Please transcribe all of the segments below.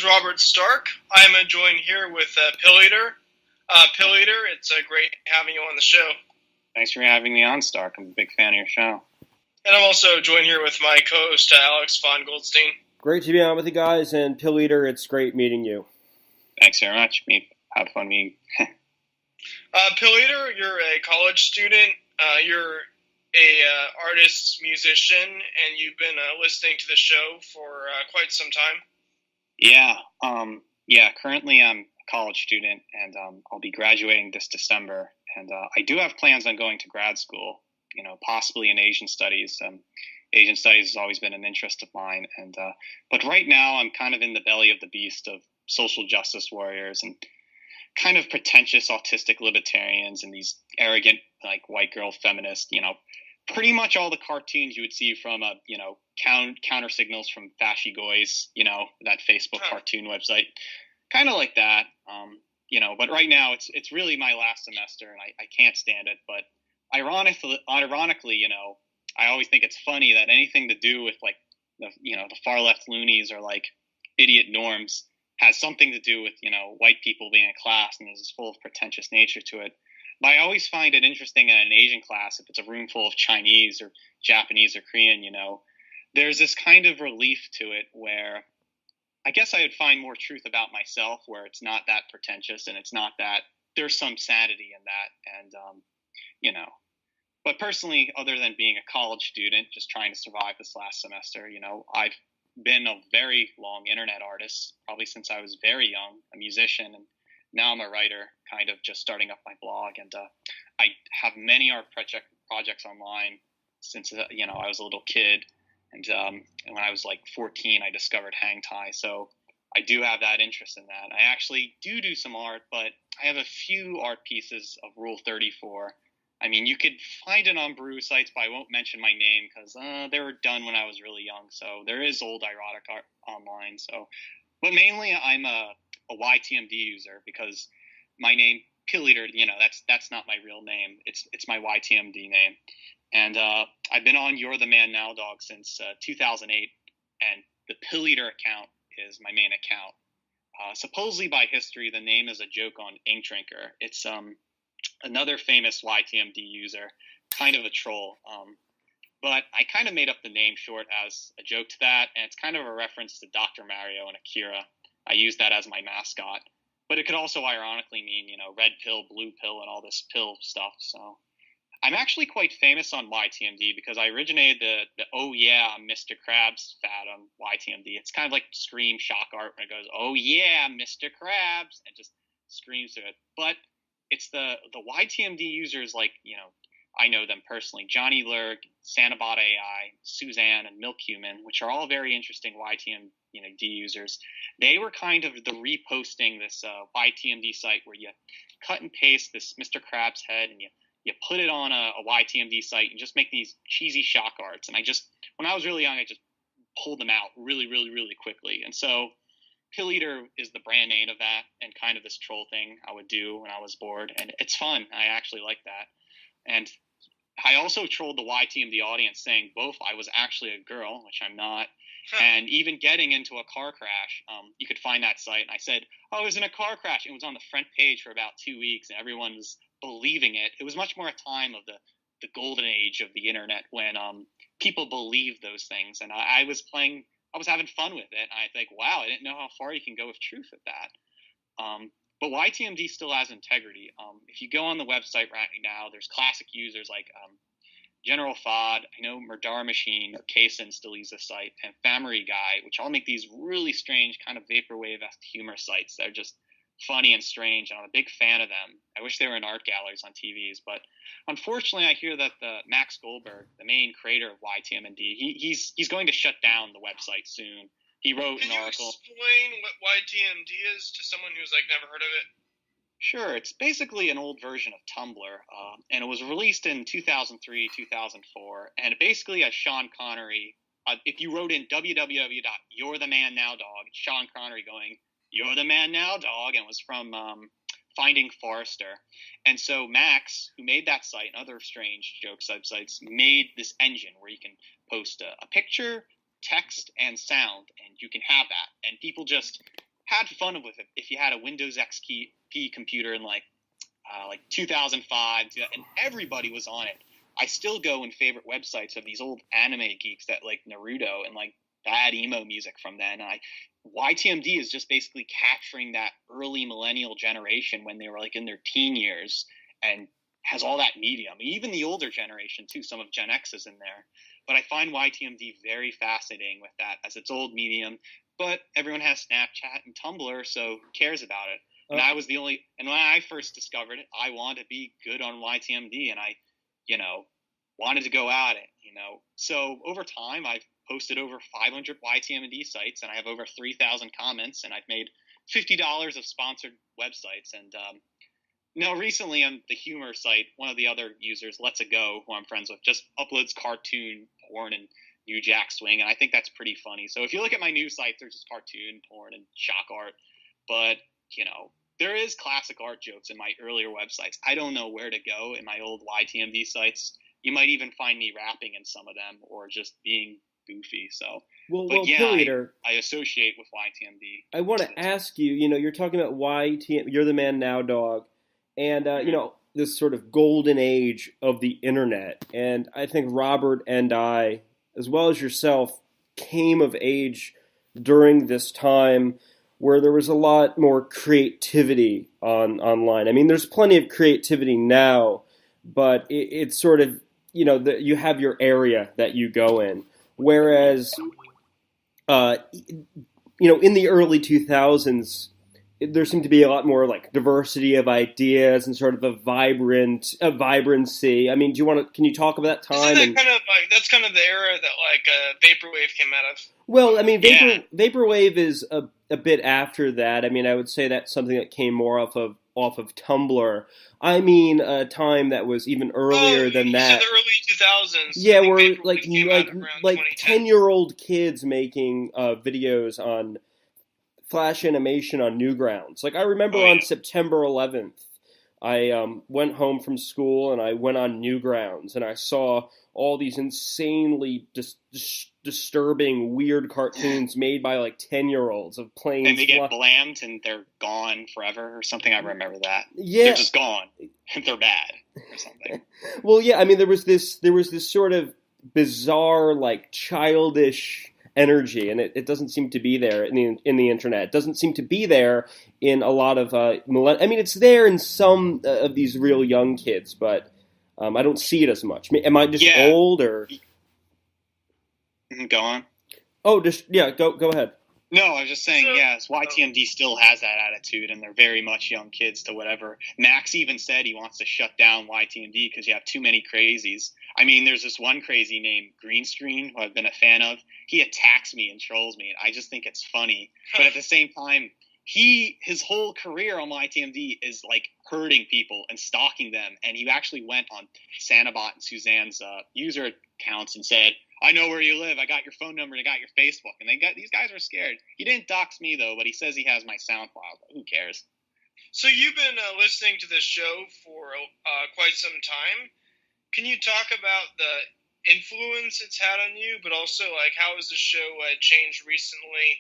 is Robert Stark. I am joined here with Pilleater. Pilleater, it's great having you on the show. Thanks for having me on, Stark. I'm a big fan of your show. And I'm also joined here with my co-host, Alex von Goldstein. Great to be on with you guys, and Pilleater, it's great meeting you. Thanks very much. Have fun meeting. Pilleater, you're a college student. You're a artist, musician, and you've been listening to the show for quite some time. Yeah. Currently I'm a college student, and I'll be graduating this December. And I do have plans on going to grad school, possibly in Asian studies. Asian studies has always been an interest of mine. And but right now I'm kind of in the belly of the beast of social justice warriors and kind of pretentious autistic libertarians and these arrogant white girl feminists, pretty much all the cartoons you would see from counter signals from Fashy Goys, that Facebook cartoon website, kind of like that. But right now it's really my last semester and I can't stand it. But ironically, I always think it's funny that anything to do with the far left loonies or idiot norms has something to do with, white people being in class, and there's this full of pretentious nature to it. But I always find it interesting in an Asian class, if it's a room full of Chinese or Japanese or Korean, there's this kind of relief to it where I guess I would find more truth about myself, where it's not that pretentious and it's not that there's some sanity in that. And, but personally, other than being a college student, just trying to survive this last semester, I've been a very long internet artist, probably since I was very young, a musician, and now I'm a writer, kind of just starting up my blog. And I have many art projects online since, I was a little kid. And when I was 14, I discovered hang tie. So I do have that interest in that. I actually do some art, but I have a few art pieces of Rule 34. I mean, you could find it on Brew sites, but I won't mention my name because they were done when I was really young. So there is old erotic art online. So, but mainly I'm a YTMD user because my name Pilleater, that's not my real name. It's my YTMD name, and I've been on You're the Man Now Dog since 2008, and the Pilleater account is my main account. Supposedly by history, the name is a joke on Ink Drinker. It's another famous YTMD user, kind of a troll. But I kind of made up the name short as a joke to that, and it's kind of a reference to Dr. Mario and Akira. I use that as my mascot. But it could also ironically mean, red pill, blue pill, and all this pill stuff. So I'm actually quite famous on YTMD because I originated the oh yeah, Mr. Krabs fad on YTMD. It's kind of like Scream shock art when it goes, oh yeah, Mr. Krabs, and just screams to it. But it's the YTMD users I know them personally, Johnny Lurg, Santabot AI, Suzanne, and Milk Human, which are all very interesting YTMD users. They were kind of the reposting this YTMD site where you cut and paste this Mr. Krabs head and you put it on a YTMD site and just make these cheesy shock arts. And when I was really young, I just pulled them out really, really, really quickly. And so Pilleater is the brand name of that and kind of this troll thing I would do when I was bored. And it's fun. I actually like that. And I also trolled the YTMD audience saying both I was actually a girl, which I'm not, and even getting into a car crash. You could find that site. And I said, I was in a car crash. It was on the front page for about 2 weeks, and everyone was believing it. It was much more a time of the golden age of the internet when people believed those things. And I was having fun with it. And I think, wow, I didn't know how far you can go with truth with that. But YTMD still has integrity. If you go on the website right now, there's classic users like General Fod, I know Murdar Machine, Kaysen still use the site, and Famery Guy, which all make these really strange kind of vaporwave-esque humor sites that are just funny and strange, and I'm a big fan of them. I wish they were in art galleries on TVs, but unfortunately I hear that the Max Goldberg, the main creator of YTMD, he's going to shut down the website soon. He wrote an article. Can you explain what YTMD is to someone who's never heard of it? Sure. It's basically an old version of Tumblr, and it was released in 2003, 2004. And basically, as Sean Connery, if you wrote in www.you'rethemannow.dog, it's Sean Connery going, "You're the man now, dog," and it was from Finding Forrester. And so Max, who made that site and other strange joke websites, made this engine where you can post a picture, text, and sound, and you can have that. And people just had fun with it. If you had a Windows XP computer in like 2005, and everybody was on it. I still go and favorite websites of these old anime geeks that like Naruto and like bad emo music from then. YTMD is just basically capturing that early millennial generation when they were like in their teen years, and has all that medium. Even the older generation too. Some of Gen X is in there. But I find YTMD very fascinating with that as its old medium. But everyone has Snapchat and Tumblr, so who cares about it? And I was and when I first discovered it, I wanted to be good on YTMD, and I, wanted to go at it, So over time, I've posted over 500 YTMD sites, and I have over 3,000 comments, and I've made $50 of sponsored websites. And now recently on the humor site, one of the other users, Let's A Go, who I'm friends with, just uploads cartoon porn and New Jack Swing, and I think that's pretty funny. So if you look at my new site, there's just cartoon porn and shock art, but there is classic art jokes in my earlier websites. I don't know where to go in my old YTMD sites. You might even find me rapping in some of them or just being goofy. So, Pilleater, I associate with YTMD. I want to ask you, you're talking about YTMD, you're the man now, dog, and, this sort of golden age of the internet. And I think Robert and I, as well as yourself, came of age during this time where there was a lot more creativity online. I mean, there's plenty of creativity now, but it's sort of, you have your area that you go in. Whereas, in the early 2000s, there seemed to be a lot more like diversity of ideas and sort of a vibrancy. I mean, can you talk about that time? Isn't that that's kind of the era that vaporwave came out of? Well, I mean, vaporwave is a bit after that. I mean, I would say that's something that came more off of Tumblr. I mean, a time that was even earlier than that. The early 2000s. Yeah, where like 10-year-old kids making videos on Flash animation on Newgrounds. Like I remember on September 11th, I went home from school and I went on Newgrounds and I saw all these insanely disturbing, weird cartoons made by like 10-year-olds of planes. And they get blammed and they're gone forever or something. I remember that. Yeah, they're just gone. They're bad or something. Well, yeah. I mean, there was this sort of bizarre, like childish energy, and it doesn't seem to be there in the internet. It doesn't seem to be there in a lot of I mean, it's there in some of these real young kids, but I don't see it as much. Am I just old or? Go on. Oh, go ahead. No, I was just saying, YTMD still has that attitude, and they're very much young kids to whatever. Max even said he wants to shut down YTMD because you have too many crazies. I mean, there's this one crazy named Greenscreen, who I've been a fan of. He attacks me and trolls me, and I just think it's funny. But at the same time, his whole career on YTMD is like hurting people and stalking them, and he actually went on Sanabot and Suzanne's user accounts and said, I know where you live. I got your phone number and I got your Facebook. And these guys were scared. He didn't dox me, though, but he says he has my sound file. But who cares? So you've been listening to this show for quite some time. Can you talk about the influence it's had on you, but also like how has the show changed recently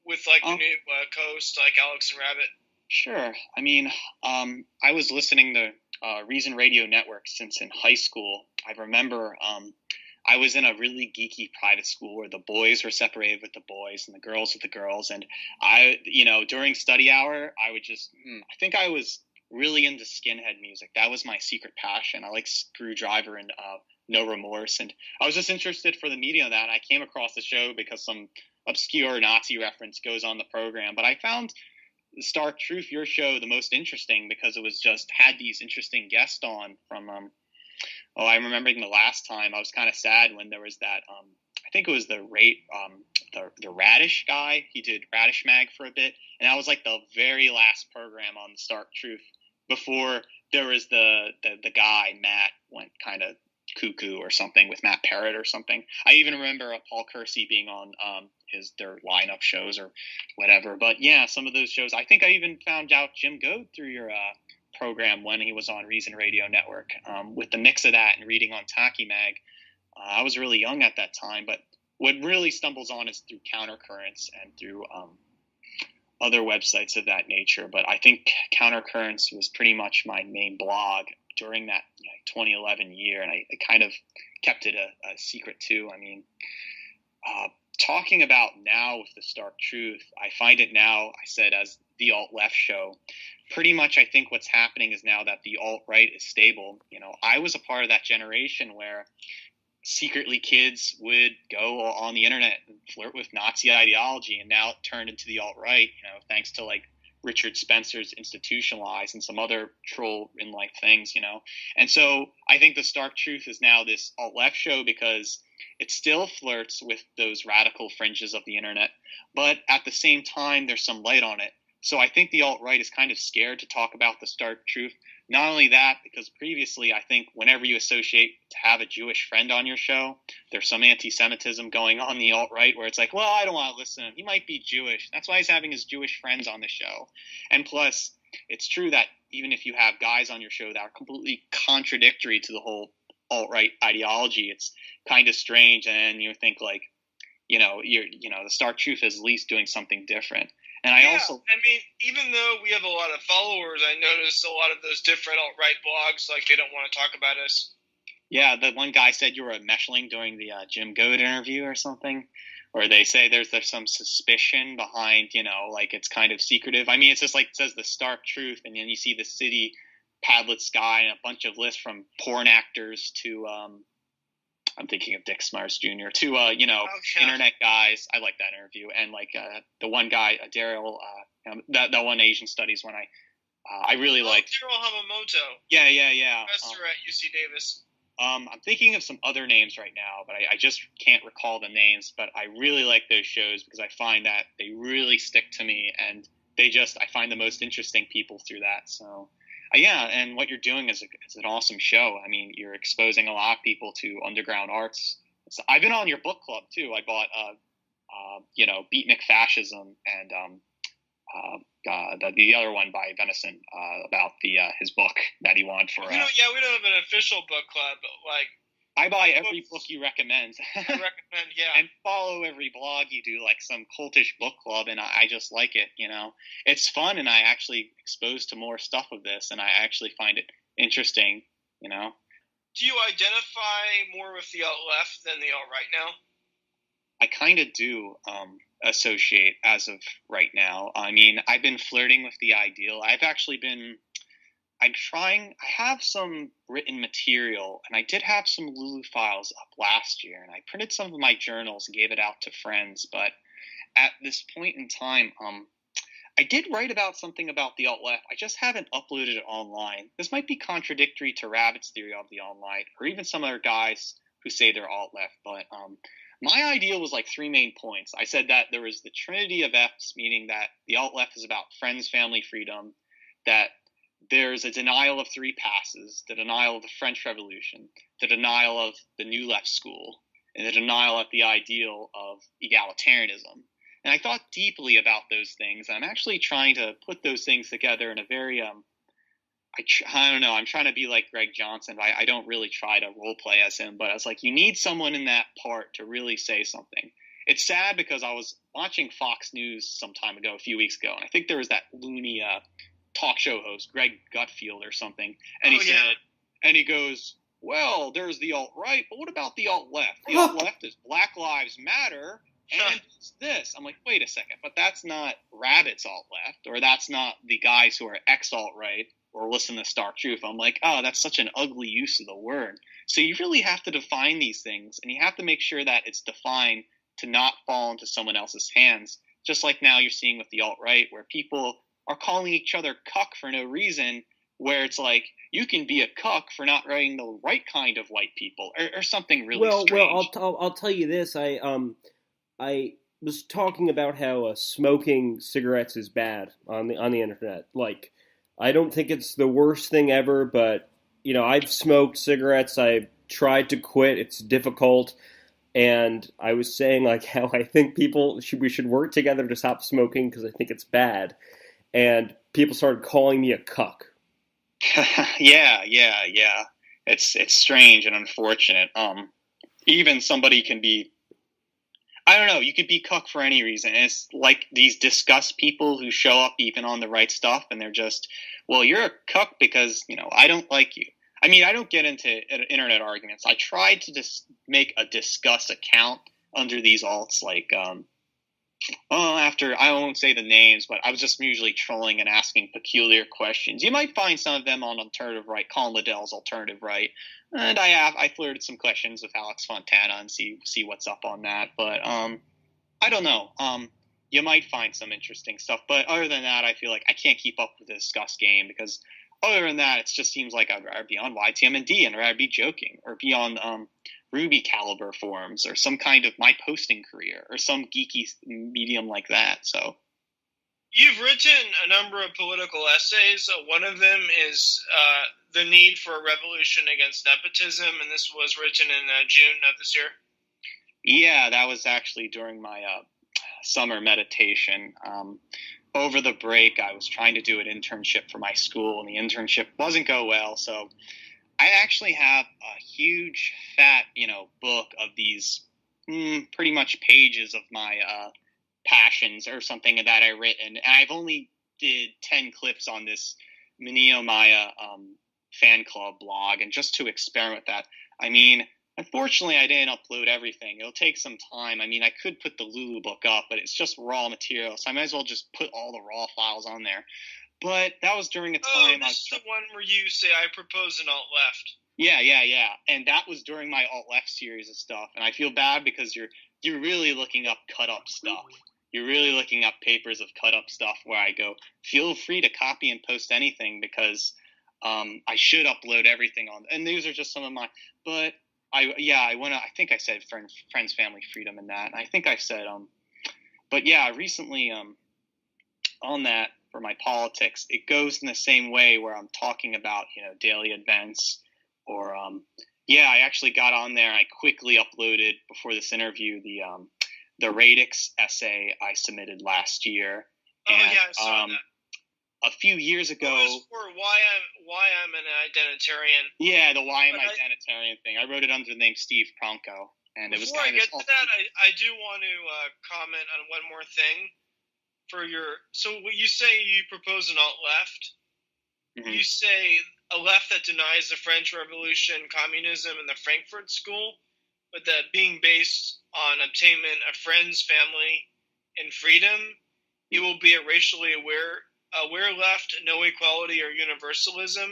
with like the new co-hosts like Alex and Rabbit? Sure. I mean, I was listening to Reason Radio Network since in high school. I remember I was in a really geeky private school where the boys were separated with the boys and the girls with the girls. And during study hour, I would just, I think I was really into skinhead music. That was my secret passion. I like Screwdriver and No Remorse. And I was just interested for the media of that. I came across the show because some obscure Nazi reference goes on the program. But I found the Stark Truth, your show, the most interesting because it was just had these interesting guests on from I remember the last time I was kind of sad when there was that. I think it was the Radish guy. He did Radish Mag for a bit, and that was like the very last program on the Stark Truth before there was the guy Matt went kind of cuckoo or something with Matt Parrott or something. I even remember Paul Kersey being on their lineup shows or whatever. But yeah, some of those shows. I think I even found out Jim Goad through your program when he was on Reason Radio Network with the mix of that and reading on Tacky Mag. I was really young at that time, but what really stumbles on is through Countercurrents and through other websites of that nature. But I think Countercurrents was pretty much my main blog during that 2011 year, and I kind of kept it a secret too. I mean, talking about now with the stark truth, I find it now, I said, as the alt-left show, pretty much I think what's happening is now that the alt-right is stable. I was a part of that generation where secretly kids would go on the internet and flirt with Nazi ideology, and now it turned into the alt-right, thanks to like Richard Spencer's Institutionalized and some other troll in like things, And so I think the stark truth is now this alt-left show because it still flirts with those radical fringes of the internet, but at the same time, there's some light on it. So I think the alt-right is kind of scared to talk about the stark truth. Not only that, because previously I think whenever you associate to have a Jewish friend on your show, there's some anti-Semitism going on in the alt-right where it's like, well, I don't want to listen to him. He might be Jewish. That's why he's having his Jewish friends on the show. And plus, it's true that even if you have guys on your show that are completely contradictory to the whole alt-right ideology, it's kind of strange. And you think like, the stark truth is at least doing something different. And I mean, even though we have a lot of followers, I noticed a lot of those different alt-right blogs, like, they don't want to talk about us. Yeah, the one guy said you were a meshling during the Jim Goad interview or something, or they say there's some suspicion behind, like it's kind of secretive. I mean, it's just like it says the stark truth, and then you see the city Padlet Sky and a bunch of lists from porn actors to I'm thinking of Dick Smars Jr. to internet guys. I like that interview, and like the one guy, Daryl, that one Asian studies one I really liked. Daryl Hamamoto. Yeah. Professor at UC Davis. I'm thinking of some other names right now, but I just can't recall the names. But I really like those shows because I find that they really stick to me, and I find the most interesting people through that. So. Yeah, and what you're doing is an awesome show. I mean, you're exposing a lot of people to underground arts. So I've been on your book club too. I bought, Beatnik Fascism and the other one by Venison about his book that he wanted for. We don't have an official book club, but like. I buy every book you recommend. I recommend, yeah. And follow every blog you do, like some cultish book club, and I just like it, It's fun, and I actually exposed to more stuff of this, and I actually find it interesting, Do you identify more with the alt-left than the alt-right now? I kind of do associate as of right now. I mean, I've been flirting with the ideal. I have some written material, and I did have some Lulu files up last year, and I printed some of my journals and gave it out to friends, but at this point in time, I did write about something about the alt-left. I just haven't uploaded it online. This might be contradictory to Rabbit's theory of the alt-right, or even some other guys who say they're alt-left, but my ideal was like 3 main points. I said that there was the trinity of F's, meaning that the alt-left is about friends, family, freedom, that there's a denial of 3 passes, the denial of the French Revolution, the denial of the New Left School, and the denial of the ideal of egalitarianism. And I thought deeply about those things. I'm actually trying to put those things together in a very, I don't know, I'm trying to be like Greg Johnson. I don't really try to role play as him, but I was like, you need someone in that part to really say something. It's sad because I was watching Fox News some time ago, a few weeks ago, and I think there was that loony talk show host, Greg Gutfield or something, and he goes, well, there's the alt-right, but what about the alt-left? The alt-left is Black Lives Matter, and it's this. I'm like, wait a second, but that's not Rabbit's alt-left, or that's not the guys who are ex-alt-right, or listen to Stark Truth. I'm like, oh, that's such an ugly use of the word. So you really have to define these things, and you have to make sure that it's defined to not fall into someone else's hands, just like now you're seeing with the alt-right, where people are calling each other cuck for no reason, where it's like, you can be a cuck for not writing the right kind of white people, or something really strange. Well, I'll tell you this. I was talking about how smoking cigarettes is bad on the internet. Like, I don't think it's the worst thing ever, but, I've smoked cigarettes. I've tried to quit. It's difficult. And I was saying, like, how I think we should work together to stop smoking because I think it's bad. And people started calling me a cuck. Yeah. It's strange and unfortunate. Even somebody can be. I don't know. You could be cuck for any reason. And it's like these disgust people who show up even on the right stuff, and they're just, well, you're a cuck because, I don't like you. I mean, I don't get into internet arguments. I tried to just make a disgust account under these alts, like, after, I won't say the names, but I was just usually trolling and asking peculiar questions. You might find some of them on Alternative Right, Colin Liddell's Alternative Right. And I flirted some questions with Alex Fontana and see what's up on that. But I don't know. You might find some interesting stuff. But other than that, I feel like I can't keep up with the discuss game because other than that, it just seems like I'd rather be on YTMND and rather be joking or be on Ruby Caliber forums or some kind of my posting career or some geeky medium like that. So. You've written a number of political essays. One of them is The Need for a Revolution Against Nepotism, and this was written in June of this year. Yeah, that was actually during my summer meditation. Over the break, I was trying to do an internship for my school, and the internship wasn't go well, so I actually have a huge, fat, book of these pretty much pages of my passions or something that I written, and I've only did 10 clips on this Mineo Maya fan club blog, and just to experiment with that. I mean, unfortunately, I didn't upload everything. It'll take some time. I mean, I could put the Lulu book up, but it's just raw material, so I might as well just put all the raw files on there. But that was during a time. This is the one where you say I propose an alt-left. Yeah. And that was during my alt-left series of stuff, and I feel bad because you're really looking up cut-up stuff. You're really looking up papers of cut-up stuff where I go, feel free to copy and post anything because I should upload everything on. And these are just some of my. But I think I said friends, family, freedom, and that. And I think I said But yeah, recently on that for my politics, it goes in the same way where I'm talking about daily events or I actually got on there. I quickly uploaded before this interview the radix essay I submitted last year. I saw that. A few years ago. It was for why I'm an identitarian. Yeah, the why I'm identitarian thing. I wrote it under the name Steve Pronko, and it was. Before I get to that, I do want to comment on one more thing. So what you say, you propose an alt-left. Mm-hmm. You say a left that denies the French Revolution, communism, and the Frankfurt School, but that being based on obtainment of friends, family, and freedom, it will be a racially aware left, no equality or universalism,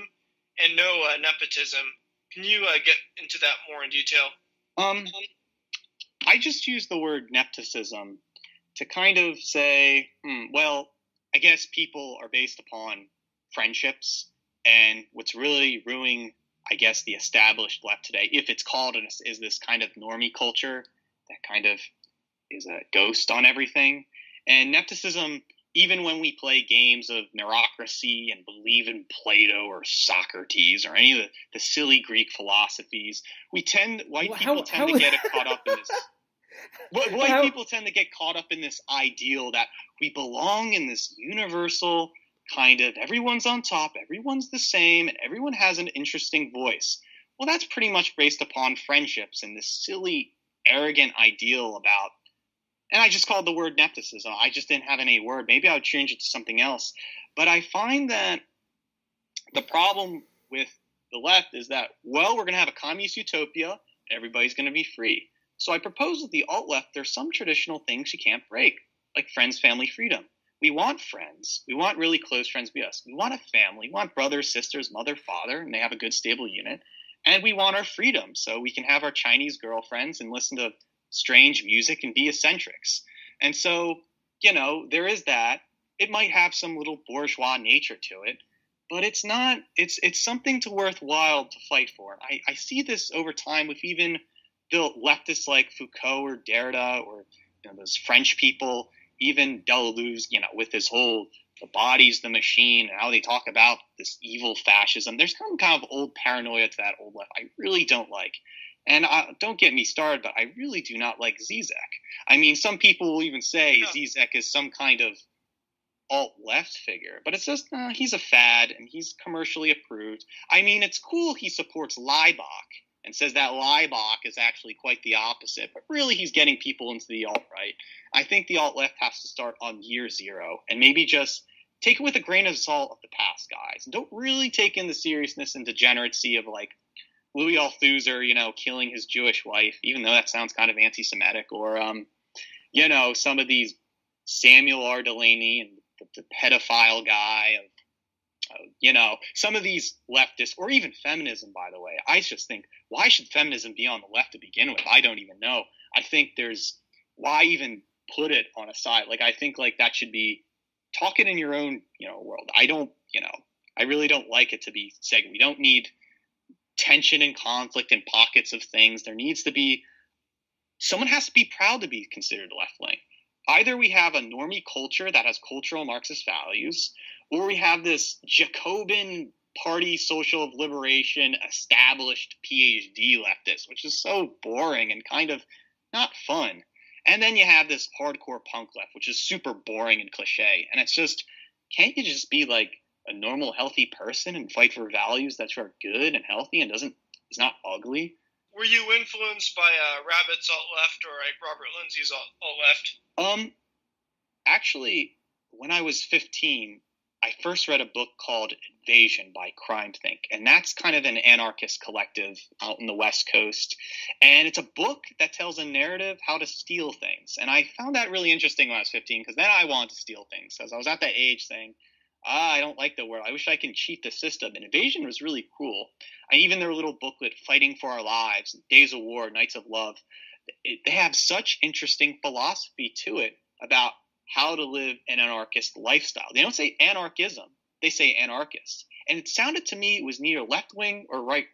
and no nepotism. Can you get into that more in detail? I just use the word nepotism to kind of say, well, I guess people are based upon friendships, and what's really ruining, I guess, the established left today, if it's called is this kind of normie culture that kind of is a ghost on everything. And nepotism, even when we play games of neurocracy and believe in Plato or Socrates or any of the silly Greek philosophies, white people tend to get caught up in this. White people tend to get caught up in this ideal that we belong in this universal kind of everyone's on top, everyone's the same, and everyone has an interesting voice. Well, that's pretty much based upon friendships and this silly, arrogant ideal about. And I just called the word nepotism. I just didn't have any word. Maybe I would change it to something else. But I find that the problem with the left is that, well, we're going to have a communist utopia. Everybody's going to be free. So I propose with the alt-left, there's some traditional things you can't break, like friends, family, freedom. We want friends. We want really close friends to be us. We want a family. We want brothers, sisters, mother, father, and they have a good, stable unit. And we want our freedom, so we can have our Chinese girlfriends and listen to strange music and be eccentrics. And so, there is that. It might have some little bourgeois nature to it, but it's not. It's something worthwhile to fight for. I see this over time with even the leftists like Foucault or Derrida or those French people, even Deleuze, with his whole the body's the machine and how they talk about this evil fascism. There's some kind of old paranoia to that old left I really don't like. And don't get me started, but I really do not like Zizek. I mean, some people will even say Zizek is some kind of alt-left figure, but it's just, he's a fad and he's commercially approved. I mean, it's cool he supports Leibach and says that Leibach is actually quite the opposite, but really he's getting people into the alt-right. I think the alt-left has to start on year zero and maybe just take it with a grain of salt of the past, guys. And don't really take in the seriousness and degeneracy of like Louis Althusser, killing his Jewish wife, even though that sounds kind of anti-Semitic, or, some of these Samuel R. Delaney and the pedophile guy some of these leftists, or even feminism, by the way. I just think, why should feminism be on the left to begin with? I don't even know. I think why even put it on a side? Like, I think like that should be, talk it in your own, world. I really don't like it to be said. We don't need tension and conflict and pockets of things. There needs to be, someone has to be proud to be considered left-wing. Either we have a normie culture that has cultural Marxist values, or we have this Jacobin party social of liberation established PhD leftist, which is so boring and kind of not fun. And then you have this hardcore punk left, which is super boring and cliche. And it's just, can't you just be like a normal, healthy person and fight for values that are good and healthy and is not ugly? Were you influenced by Rabbit's alt-left or like Robert Lindsay's alt-left? Actually, when I was 15, I first read a book called Invasion by Crime Think, and that's kind of an anarchist collective out in the West Coast. And it's a book that tells a narrative how to steal things. And I found that really interesting when I was 15, because then I wanted to steal things, because I was at that age saying, I don't like the world. I wish I can cheat the system. And Invasion was really cool. Even their little booklet, Fighting for Our Lives, Days of War, Nights of Love, they have such interesting philosophy to it about how to live an anarchist lifestyle. They don't say anarchism. They say anarchist. And it sounded to me it was neither left-wing or right-wing.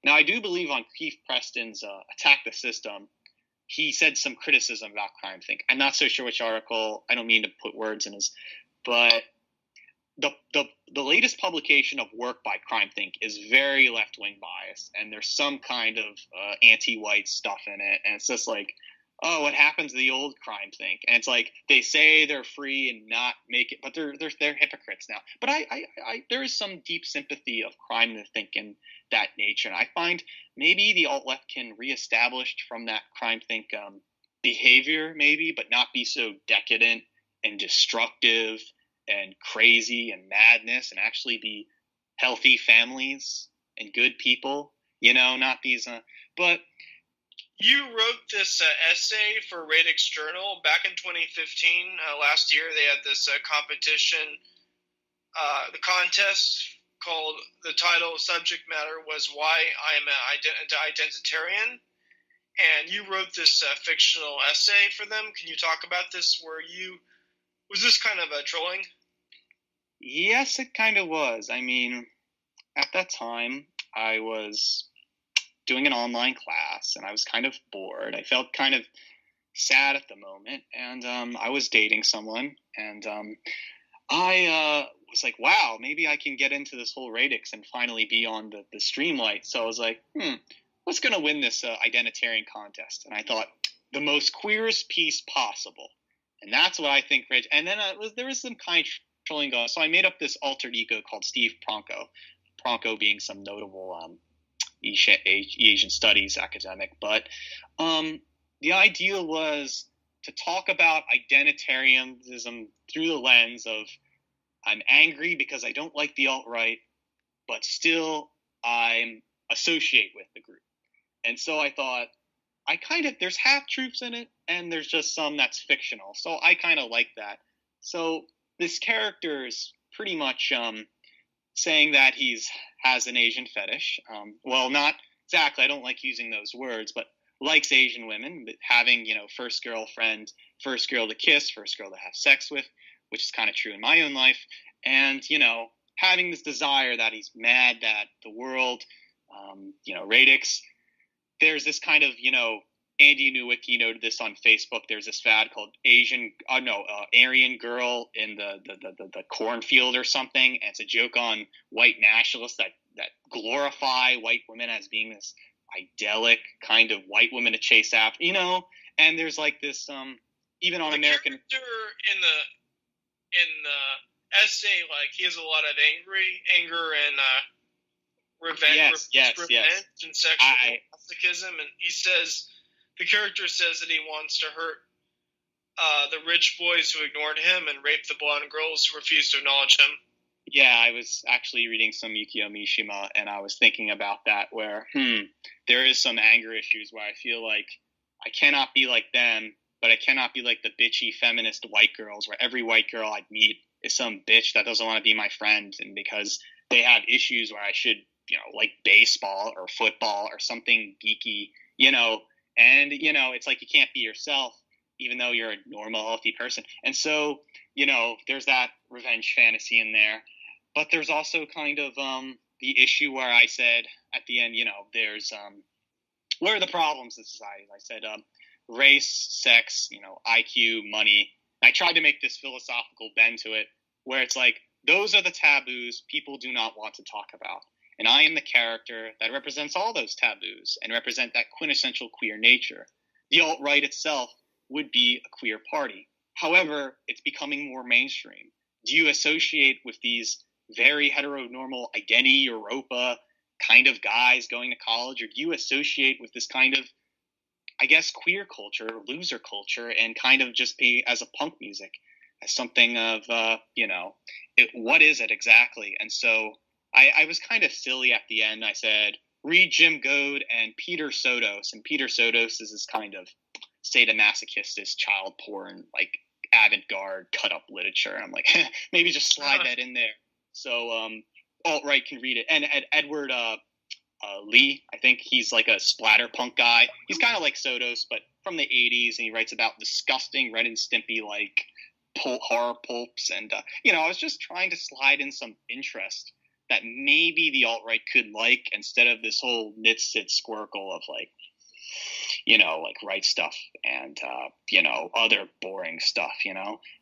Now, I do believe on Keith Preston's Attack the System, he said some criticism about Crime Think. I'm not so sure which article. I don't mean to put words in his, but the latest publication of work by Crime Think is very left-wing biased, and there's some kind of anti-white stuff in it, and it's just like, oh, what happens to the old Crime Think? And it's like they say they're free and not make it, but they're hypocrites now. But I there is some deep sympathy of Crime Think in that nature, and I find maybe the alt left can reestablish from that Crime Think behavior, maybe, but not be so decadent and destructive and crazy and madness, and actually be healthy families and good people. Not these. But you wrote this essay for Radix Journal back in 2015. Last year, they had this competition, the contest called, the title subject matter was Why I Am an Identitarian. And you wrote this fictional essay for them. Can you talk about this? Was this kind of a trolling? Yes, it kind of was. I mean, at that time, I was doing an online class, and I was kind of bored. I felt kind of sad at the moment, and I was dating someone, and I was like, wow, maybe I can get into this whole radix and finally be on the Streamlight. So I was like, what's going to win this identitarian contest? And I thought, the most queerest piece possible. And that's what I think, Rich. And then there was some kind of trolling going on. So I made up this alter ego called Steve Pronko. Pronko being some notable Asian studies academic, but the idea was to talk about identitarianism through the lens of, I'm angry because I don't like the alt-right, but still I'm associate with the group. And so I thought, there's half-truths in it, and there's just some that's fictional. So I kind of like that. So this character is pretty much saying that has an Asian fetish. Well, not exactly. I don't like using those words, but likes Asian women, having, first girlfriend, first girl to kiss, first girl to have sex with, which is kind of true in my own life. And, having this desire that he's mad that the world, radix, there's this kind of, Andy Nowicki noted this on Facebook. There's this fad called Aryan girl in the cornfield or something. And it's a joke on white nationalists that glorify white women as being this idyllic kind of white woman to chase after, and there's like this, even on American. The character in the essay, like, he has a lot of anger and revenge Yes. and sexual masochism, and the character says that he wants to hurt the rich boys who ignored him and rape the blonde girls who refused to acknowledge him. Yeah, I was actually reading some Yukio Mishima, and I was thinking about that, where there is some anger issues where I feel like I cannot be like them, but I cannot be like the bitchy feminist white girls, where every white girl I meet is some bitch that doesn't want to be my friend, and because they have issues where I should, like baseball or football or something geeky, and, it's like you can't be yourself, even though you're a normal, healthy person. And so, there's that revenge fantasy in there. But there's also kind of the issue where I said at the end, there's what are the problems in society? I said race, sex, IQ, money. I tried to make this philosophical bend to it where it's like those are the taboos people do not want to talk about. And I am the character that represents all those taboos and represent that quintessential queer nature. The alt-right itself would be a queer party. However, it's becoming more mainstream. Do you associate with these very heteronormal identity Europa kind of guys going to college, or do you associate with this kind of, I guess, queer culture, loser culture, and kind of just be as a punk music, as something of, what is it exactly? And so I was kind of silly at the end. I said, read Jim Goad and Peter Sotos, and Peter Sotos is this kind of sadomasochist, child porn, like avant-garde cut-up literature. And I'm like, maybe just slide that in there. So alt-right can read it. And Edward Lee, I think he's like a splatter punk guy. He's kind of like Sotos, but from the 80s, and he writes about disgusting Ren and Stimpy like horror pulps. And, I was just trying to slide in some interest that maybe the alt-right could like, instead of this whole nit-sit squircle of like, like right stuff and, other boring stuff,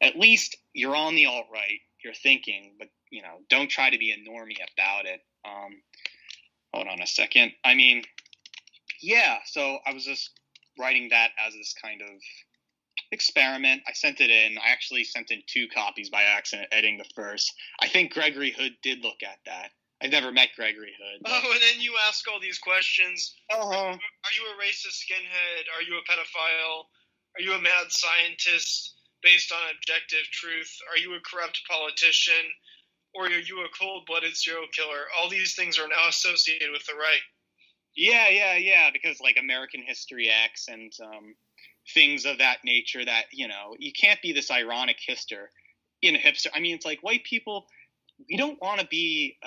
At least you're on the alt-right, you're thinking, but, don't try to be a normie about it. Hold on a second. I mean, yeah, so I was just writing that as this kind of experiment. I sent it in. I actually sent in 2 copies by accident, editing the first. I think Gregory Hood did look at that. I've never met Gregory Hood. Oh, and then you ask all these questions. Uh-huh. Are you a racist skinhead? Are you a pedophile? Are you a mad scientist based on objective truth? Are you a corrupt politician? Or are you a cold-blooded serial killer? All these things are now associated with the right. Yeah, because like American History X and things of that nature that, you can't be this ironic hipster. I mean, it's like white people, we don't want to be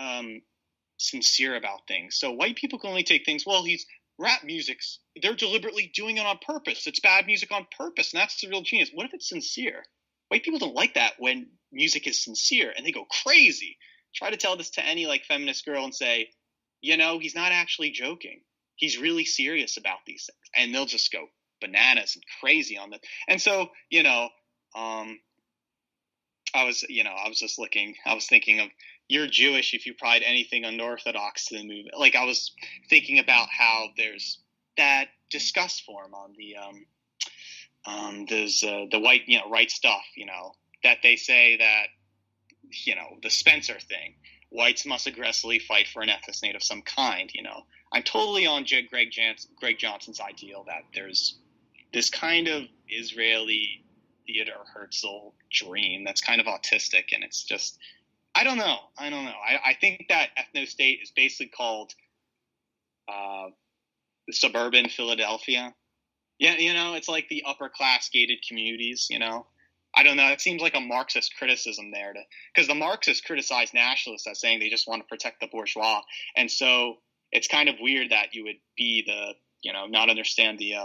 sincere about things. So white people can only take things, well, rap music's, they're deliberately doing it on purpose. It's bad music on purpose, and that's the real genius. What if it's sincere? White people don't like that when music is sincere, and they go crazy. Try to tell this to any like feminist girl and say, he's not actually joking. He's really serious about these things, and they'll just go bananas and crazy on that. And so, I was thinking of, you're Jewish if you pride anything unorthodox to the movement. Like I was thinking about how there's that disgust form on there's the white, right stuff, that they say that, the Spencer thing, whites must aggressively fight for an ethnicity of some kind, I'm totally on Greg Johnson's ideal that there's this kind of Israeli Theodor Herzl dream that's kind of autistic, and it's just, I don't know. I think that ethno-state is basically called suburban Philadelphia. Yeah, it's like the upper class gated communities, I don't know. It seems like a Marxist criticism there, because the Marxists criticize nationalists as saying they just want to protect the bourgeois. And so it's kind of weird that you would be the, not understand the,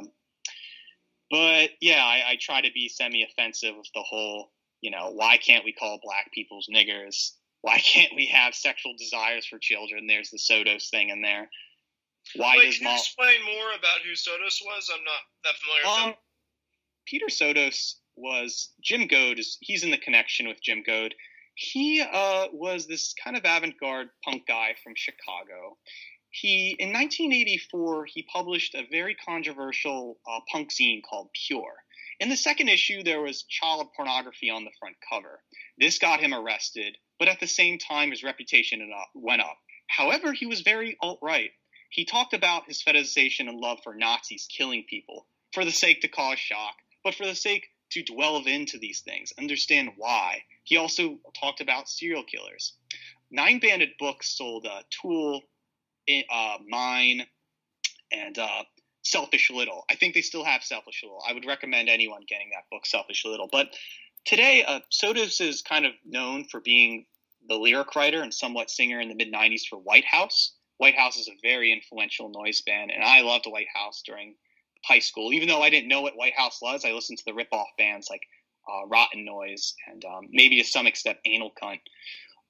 but yeah, I try to be semi-offensive with the whole, why can't we call black people's niggers? Why can't we have sexual desires for children? There's the Sotos thing in there. Can you explain more about who Sotos was? I'm not that familiar with him. Peter Sotos was Jim Goad. He's in the connection with Jim Goad. He was this kind of avant-garde punk guy from Chicago. In 1984, he published a very controversial punk zine called Pure. In the second issue, there was child pornography on the front cover. This got him arrested, but at the same time, his reputation went up. However, he was very alt-right. He talked about his fetishization and love for Nazis killing people for the sake to cause shock, but for the sake to delve into these things, understand why. He also talked about serial killers. Nine Banded Books sold Tool, Mine, and Selfish Little. I think they still have Selfish Little. I would recommend anyone getting that book, Selfish Little. But today, Sotos is kind of known for being the lyric writer and somewhat singer in the mid-'90s for White House. White House is a very influential noise band, and I loved White House during high school. Even though I didn't know what White House was, I listened to the rip-off bands like Rotten Noise and maybe to some extent Anal Cunt.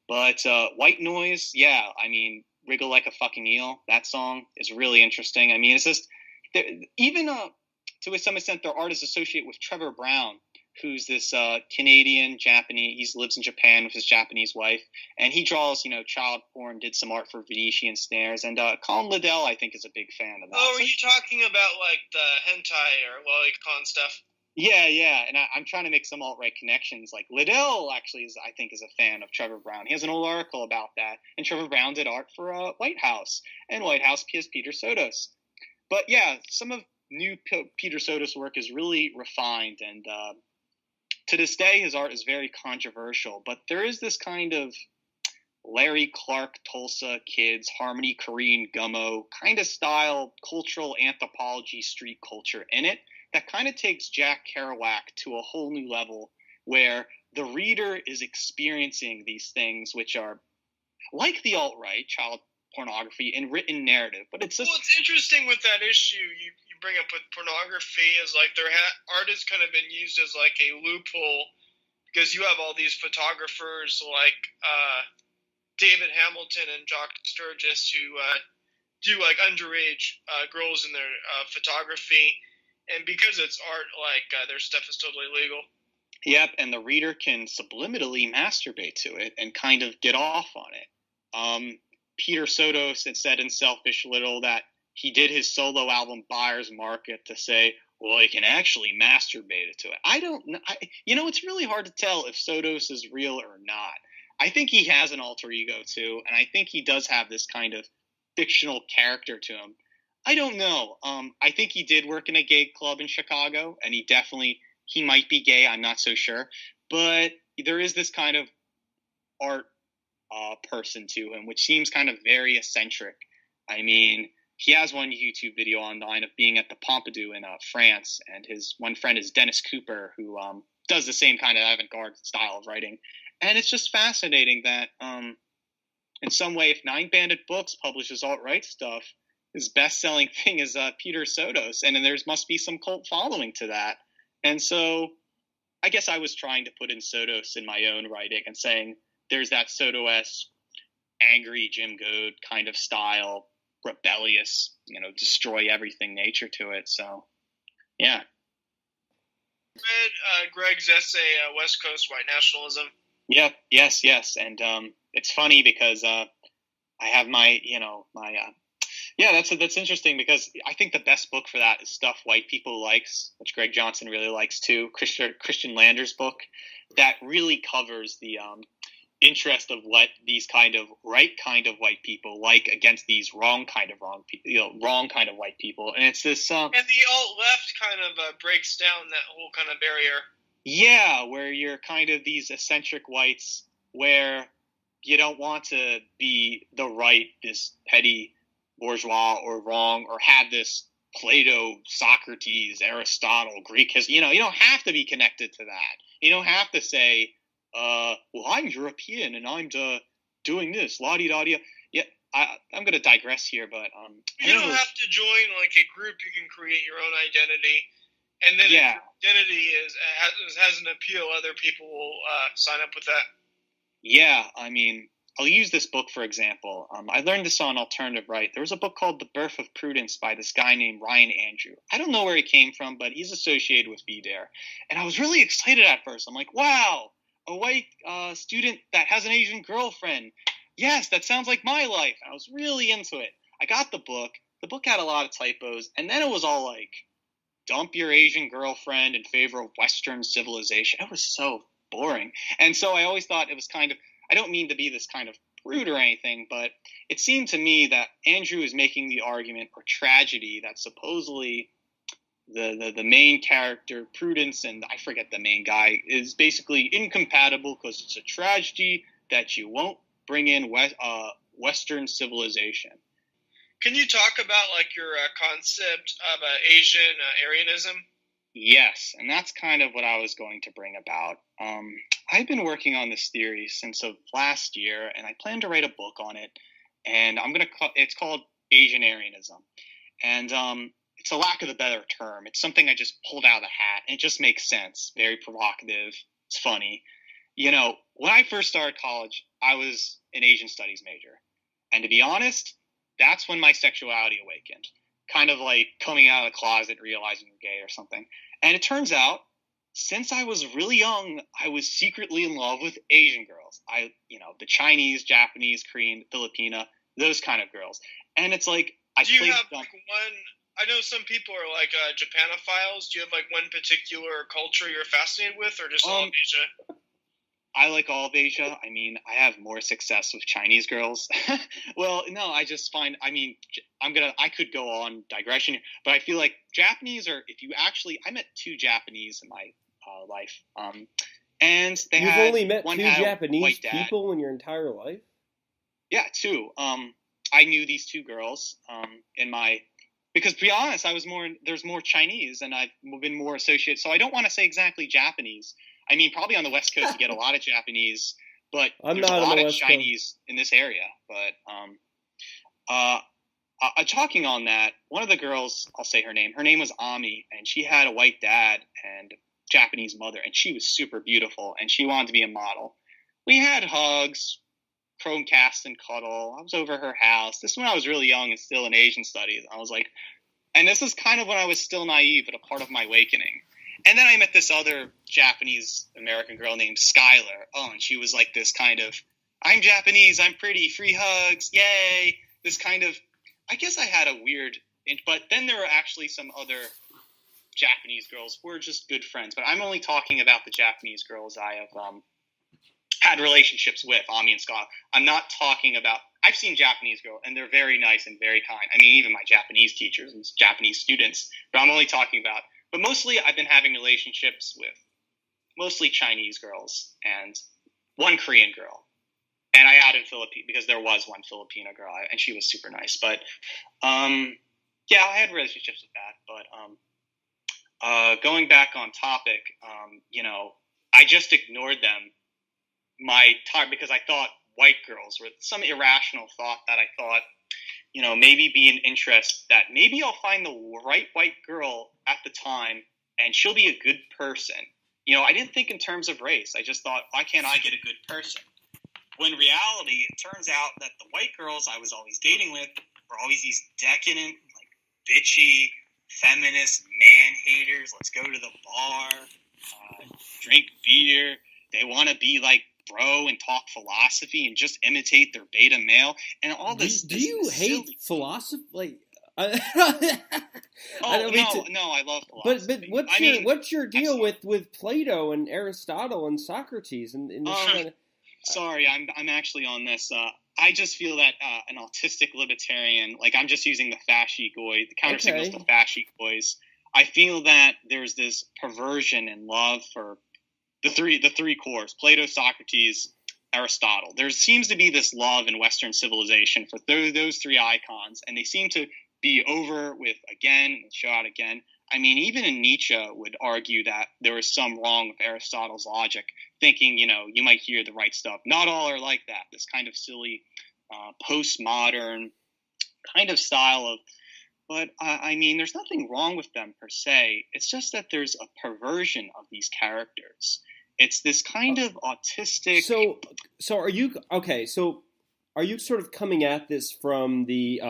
But White Noise, yeah, I mean, Wriggle Like a Fucking Eel, that song is really interesting. I mean, it's just, even to some extent, their art is associated with Trevor Brown, who's this Canadian, Japanese, he lives in Japan with his Japanese wife, and he draws, child porn, did some art for Venetian Snares, and Colin Liddell, I think, is a big fan of that. Oh, are you talking about, like, the hentai or lolicon stuff? Yeah, and I'm trying to make some alt-right connections. Like, Liddell, actually, I think, is a fan of Trevor Brown. He has an old article about that, and Trevor Brown did art for White House, and White House has Peter Sotos. But, yeah, some of new Peter Sotos' work is really refined, and to this day, his art is very controversial, but there is this kind of Larry Clark, Tulsa Kids, Harmony Korine, Gummo kind of style cultural anthropology street culture in it that kind of takes Jack Kerouac to a whole new level where the reader is experiencing these things which are like the alt-right, child pornography, and written narrative. But it's just... Well, it's interesting with that issue you bring up with pornography is like their art has kind of been used as like a loophole because you have all these photographers like David Hamilton and Jock Sturgis who do like underage girls in their photography, and because it's art, like their stuff is totally legal. Yep, and the reader can subliminally masturbate to it and kind of get off on it. Peter Sotos had said in Selfish Little that he did his solo album Buyer's Market to say, well, he can actually masturbate to it. I don't know. It's really hard to tell if Sotos is real or not. I think he has an alter ego too, and I think he does have this kind of fictional character to him. I don't know. I think he did work in a gay club in Chicago, and he might be gay. I'm not so sure. But there is this kind of art person to him, which seems kind of very eccentric. I mean, he has one YouTube video online of being at the Pompidou in France, and his one friend is Dennis Cooper, who does the same kind of avant-garde style of writing. And it's just fascinating that in some way, if Nine Banded Books publishes alt-right stuff, his best-selling thing is Peter Sotos, and then there must be some cult following to that. And so I guess I was trying to put in Sotos in my own writing and saying there's that Sotos angry Jim Goad kind of style, rebellious, destroy everything nature to it. So, yeah. Read Greg's essay, West Coast White Nationalism. Yep, yes. And it's funny because I have my, that's interesting because I think the best book for that is Stuff White People Likes, which Greg Johnson really likes too, Christian Lander's book, that really covers the interest of what these kind of right kind of white people like against these wrong kind of white people. And it's this... and the alt-left kind of breaks down that whole kind of barrier. Yeah, where you're kind of these eccentric whites where you don't want to be the right, this petty bourgeois or wrong, or have this Plato, Socrates, Aristotle, Greek history. You don't have to be connected to that. You don't have to say, well, I'm European and I'm doing this, la-di-da-di. Yeah, I'm going to digress here, but... you don't have to join like a group. You can create your own identity. And then yeah. If identity has an appeal, other people will sign up with that. Yeah, I mean, I'll use this book for example. I learned this on Alternative Right. There was a book called The Birth of Prudence by this guy named Ryan Andrew. I don't know where he came from, but he's associated with VDare. And I was really excited at first. I'm like, wow, a white student that has an Asian girlfriend. Yes, that sounds like my life. And I was really into it. I got the book. The book had a lot of typos. And then it was all like, dump your Asian girlfriend in favor of Western civilization. It was so boring. And so I always thought it was kind of, I don't mean to be this kind of rude or anything, but it seemed to me that Andrew is making the argument or tragedy that supposedly the main character, Prudence, and I forget the main guy, is basically incompatible because it's a tragedy that you won't bring in Western civilization. Can you talk about like your concept of Asianarianism? Yes, and that's kind of what I was going to bring about. I've been working on this theory since of last year, and I plan to write a book on it. And it's called Asianarianism, and it's a lack of a better term. It's something I just pulled out of the hat, and it just makes sense. Very provocative. It's funny. You know, when I first started college, I was an Asian studies major, and to be honest, that's when my sexuality awakened. Kind of like coming out of the closet, realizing you're gay or something. And it turns out, since I was really young, I was secretly in love with Asian girls. The Chinese, Japanese, Korean, Filipina, those kind of girls. And it's like, Do you have like one? I know some people are like Japanophiles. Do you have like one particular culture you're fascinated with, or just all of Asia? I like all of Asia. I mean, I have more success with Chinese girls. Well, no, I just find, I could go on digression here, but I feel like Japanese I met 2 Japanese in my life. And You've only met 2 Japanese people in your entire life? Yeah, 2. I knew these 2 girls because to be honest, there's more Chinese and I've been more associated. So I don't want to say exactly Japanese. I mean, probably on the West Coast you get a lot of Japanese, but there's a lot of Chinese in this area. But talking on that, one of the girls, I'll say her name was Ami, and she had a white dad and Japanese mother, and she was super beautiful, and she wanted to be a model. We had hugs, Chromecast and cuddle. I was over her house. This is when I was really young and still in Asian studies. I was like, and this is kind of when I was still naive, but a part of my awakening. And then I met this other Japanese American girl named Skylar. Oh, and she was like this kind of, I'm Japanese, I'm pretty, free hugs, yay. This kind of, I guess I had a weird, but then there were actually some other Japanese girls who were just good friends. But I'm only talking about the Japanese girls I have had relationships with, Ami and Skylar. I'm not talking about, I've seen Japanese girls, and they're very nice and very kind. I mean, even my Japanese teachers and Japanese students. But I'm only talking about, but mostly I've been having relationships with mostly Chinese girls and one Korean girl. And I added Philippine because there was one Filipina girl, and she was super nice. But yeah, I had relationships with that. But going back on topic, I just ignored them because I thought white girls were some irrational thought that I thought, maybe be an interest that maybe I'll find the right white girl at the time and she'll be a good person. I didn't think in terms of race. I just thought, why can't I get a good person? When in reality, it turns out that the white girls I was always dating with were always these decadent, like bitchy, feminist man-haters. Let's go to the bar, drink beer. They want to be like bro and talk philosophy and just imitate their beta male and all this. Do you hate philosophy? Like, no, I love philosophy. But what's your deal with Plato and Aristotle and Socrates and this Sorry, I'm actually on this. I just feel that an autistic libertarian, like I'm just using the fasci-goy, the counter signals to fasci-goys. I feel that there's this perversion and love for the three cores: Plato, Socrates, Aristotle. There seems to be this love in Western civilization for those 3 icons, and they seem to be over with again and show out again. I mean, even in Nietzsche would argue that there was some wrong with Aristotle's logic, thinking, you might hear the right stuff. Not all are like that. This kind of silly postmodern kind of style of, but I mean, there's nothing wrong with them per se. It's just that there's a perversion of these characters. It's this kind of autistic. So are you, okay, so are you sort of coming at this from the,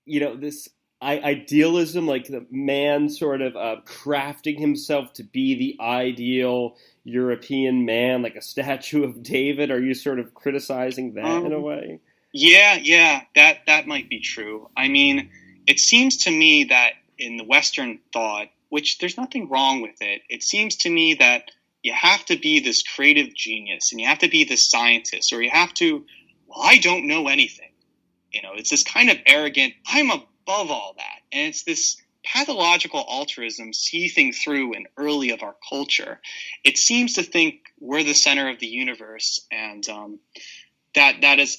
this idealism, like the man sort of crafting himself to be the ideal European man, like a statue of David? Are you sort of criticizing that in a way? Yeah, that might be true. I mean, it seems to me that in the Western thought, which there's nothing wrong with it, it seems to me that, you have to be this creative genius, and you have to be this scientist, or you have to, well, I don't know anything. It's this kind of arrogant, I'm above all that. And it's this pathological altruism seething through in early of our culture. It seems to think we're the center of the universe, and that is,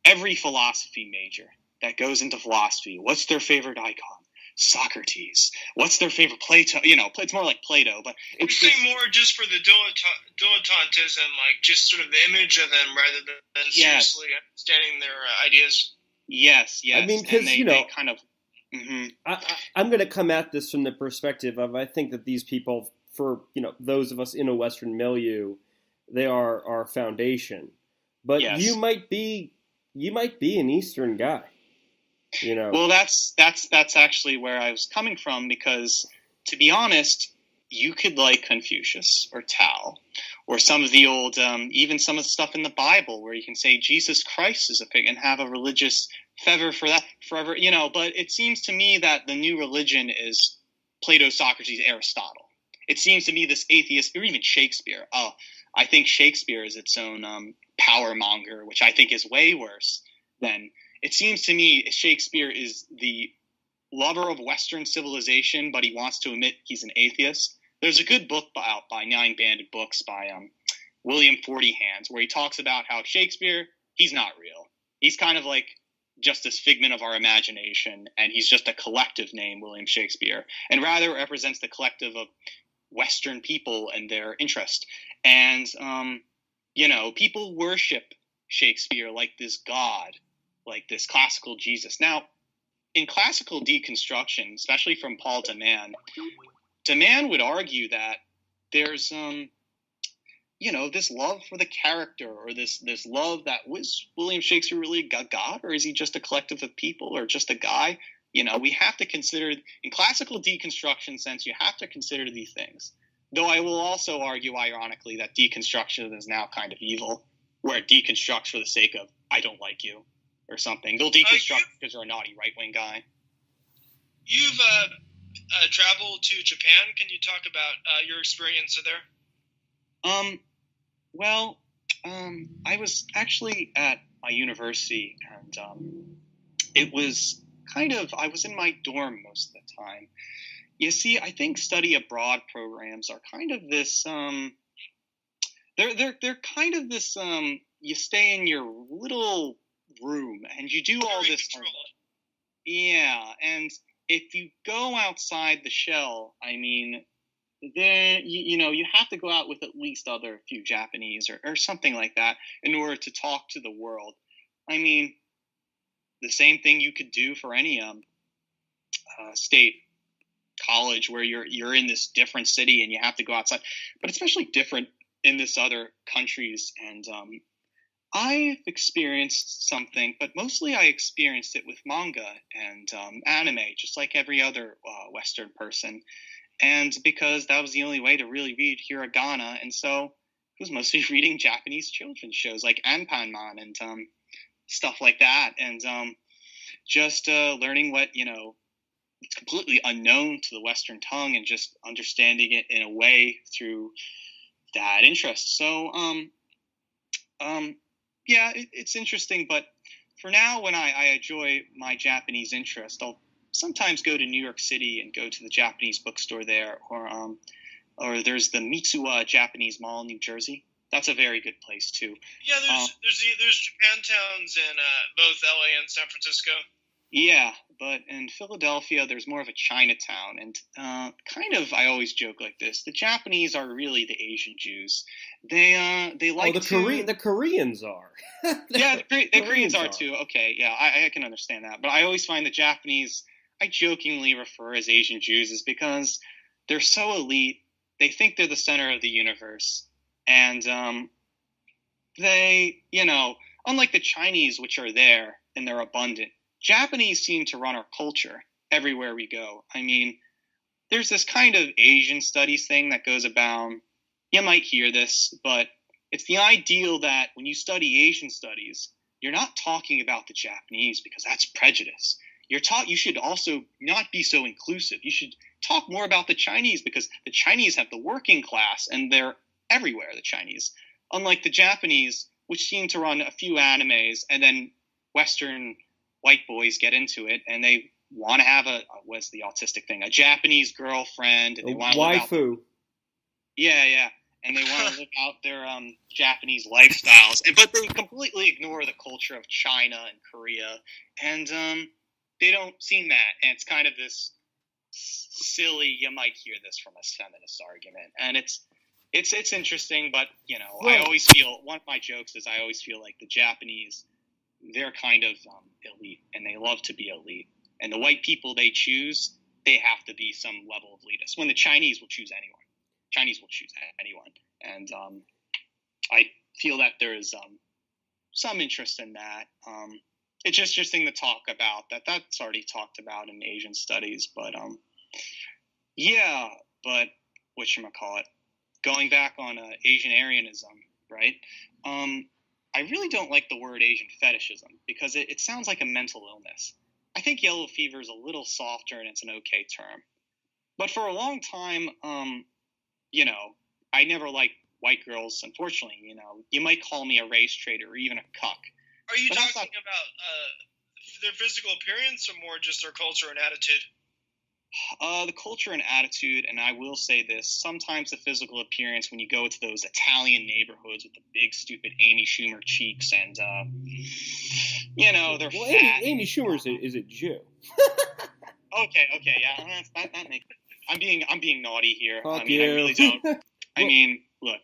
every philosophy major that goes into philosophy, what's their favorite icon? Socrates. What's their favorite Plato? It's more like Plato, but it's more just for the dilettantism, like just sort of the image of them rather than seriously understanding their ideas. Yes. Because they kind of. Mm-hmm. I'm going to come at this from the perspective of, I think that these people, for those of us in a Western milieu, they are our foundation. But you might be an Eastern guy. Well, that's actually where I was coming from, because, to be honest, you could like Confucius or Tao or some of the old, even some of the stuff in the Bible where you can say Jesus Christ is a pig and have a religious fervor for that forever, but it seems to me that the new religion is Plato, Socrates, Aristotle. It seems to me this atheist, or even Shakespeare. I think Shakespeare is its own power monger, which I think is way worse than... It seems to me Shakespeare is the lover of Western civilization, but he wants to admit he's an atheist. There's a good book out by 9 Banded Books by William Forty Hands, where he talks about how Shakespeare, he's not real. He's kind of like just this figment of our imagination, and he's just a collective name, William Shakespeare, and rather represents the collective of Western people and their interest. And, people worship Shakespeare like this god, like this classical Jesus. Now, in classical deconstruction, especially from Paul de Man would argue that there's, this love for the character, or this love that was William Shakespeare really a god, or is he just a collective of people, or just a guy? We have to consider, in classical deconstruction sense, you have to consider these things. Though I will also argue, ironically, that deconstruction is now kind of evil, where it deconstructs for the sake of, I don't like you, or something. They'll deconstruct because you're a naughty right-wing guy. You've traveled to Japan. Can you talk about your experience there? I was actually at my university, and it was I was in my dorm most of the time. You see, I think study abroad programs are kind of this, they're kind of this, you stay in your little room and you do all this. Yeah, and if you go outside the shell, then you have to go out with at least other few Japanese or something like that in order to talk to the world. The same thing you could do for any state college where you're in this different city and you have to go outside, but especially different in this other countries. And I've experienced something, but mostly I experienced it with manga and anime, just like every other Western person. And because that was the only way to really read hiragana, and so it was mostly reading Japanese children's shows like Anpanman and stuff like that, and just learning what, it's completely unknown to the Western tongue, and just understanding it in a way through that interest. So, yeah, it's interesting, but for now, when I enjoy my Japanese interest, I'll sometimes go to New York City and go to the Japanese bookstore there, or there's the Mitsuwa Japanese Mall in New Jersey. That's a very good place too. Yeah, there's Japantowns in both LA and San Francisco. Yeah, but in Philadelphia, there's more of a Chinatown, and I always joke like this: the Japanese are really the Asian Jews. They like the Koreans are. Yeah, the Koreans are too. Okay, yeah, I can understand that, but I always find the Japanese, I jokingly refer as Asian Jews, is because they're so elite. They think they're the center of the universe, and they, unlike the Chinese, which are there and they're abundant, Japanese seem to run our culture everywhere we go. There's this kind of Asian studies thing that goes about, you might hear this, but it's the ideal that when you study Asian studies, you're not talking about the Japanese because that's prejudice. you should also not be so inclusive. You should talk more about the Chinese, because the Chinese have the working class and they're everywhere, the Chinese. Unlike the Japanese, which seem to run a few animes, and then Western white boys get into it and they want to have what's the autistic thing? A Japanese girlfriend. And they want to waifu. Yeah. And they want to live out their Japanese lifestyles. But they completely ignore the culture of China and Korea. And they don't seem that. And it's kind of this silly, you might hear this from a feminist argument. And it's interesting, but, I always feel, one of my jokes is I always feel like the Japanese, they're kind of elite, and they love to be elite. And the white people they choose, they have to be some level of elitist. When the Chinese will choose anyone. Chinese will choose anyone. And I feel that there is some interest in that. It's just interesting to talk about that. That's already talked about in Asian studies. But, but whatchamacallit, going back on Asianarianism, right? I really don't like the word Asian fetishism because it sounds like a mental illness. I think yellow fever is a little softer and it's an okay term. But for a long time, I never liked white girls, unfortunately. You might call me a race traitor or even a cuck. Are you talking about their physical appearance or more just their culture and attitude? The culture and attitude, and I will say this, sometimes the physical appearance when you go to those Italian neighborhoods with the big, stupid Amy Schumer cheeks and, they're fat. Amy Schumer is a Jew. Okay, yeah, that makes. I'm being naughty here. Fuck I mean, you. I really don't. I mean, look,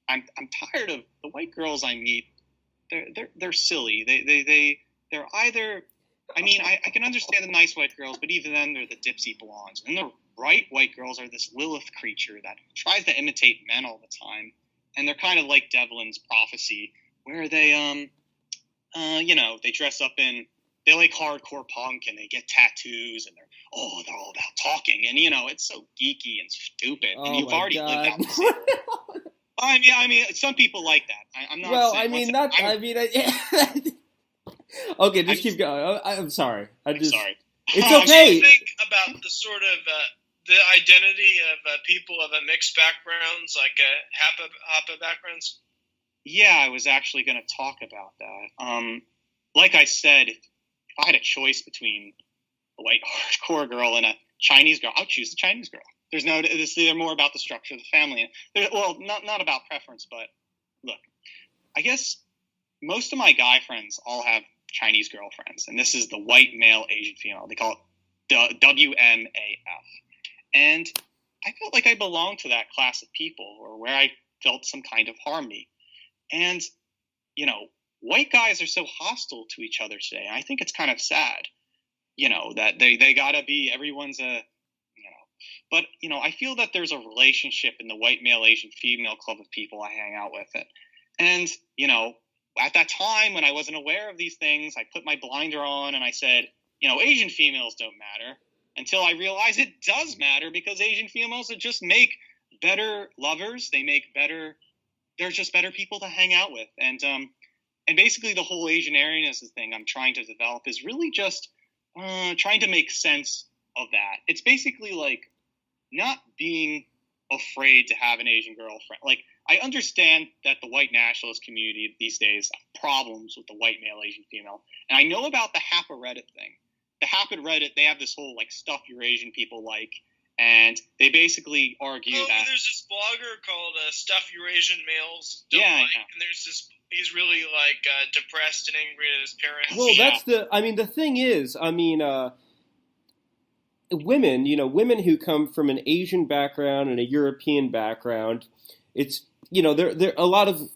I'm tired of the white girls I meet. They're silly. They're either. I mean, I can understand the nice white girls, but even then, they're the dipsy blondes. And the right white girls are this Lilith creature that tries to imitate men all the time. And they're kind of like Devlin's prophecy, where they, they dress up they like hardcore punk and they get tattoos and they're all about talking. And, it's so geeky and stupid. Oh, and you've already God. lived out the same. I mean, some people like that. I'm not. Well, saying, okay, just keep going. I'm sorry. I'm sorry. It's What do okay. you think about the sort of the identity of people of a mixed backgrounds, like Hapa backgrounds? Yeah, I was actually going to talk about that. Like I said, if I had a choice between a white hardcore girl and a Chinese girl, I'll choose the Chinese girl. They're more about the structure of the family. Not about preference, but look, I guess most of my guy friends all have Chinese girlfriends, and this is the white male Asian female. They call it WMAF. And I felt like I belonged to that class of people, or where I felt some kind of harmony. And, white guys are so hostile to each other today. And I think it's kind of sad, that they gotta be everyone's but, I feel that there's a relationship in the white male Asian female club of people I hang out with it. And, at that time when I wasn't aware of these things, I put my blinder on and I said, Asian females don't matter, until I realized it does matter, because Asian females just make better lovers. They're just better people to hang out with. And basically the whole Asianarianism thing I'm trying to develop is really just trying to make sense of that. It's basically like not being afraid to have an Asian girlfriend. Like, I understand that the white nationalist community these days have problems with the white male Asian female. And I know about the Hapa Reddit thing. The Hapa Reddit, they have this whole, stuff your Asian people like. And they basically argue that... there's this blogger called Stuff Eurasian Males Don't Like. And there's this... He's really, depressed and angry at his parents. Well, that's the thing is, women who come from an Asian background and a European background, it's, there a lot of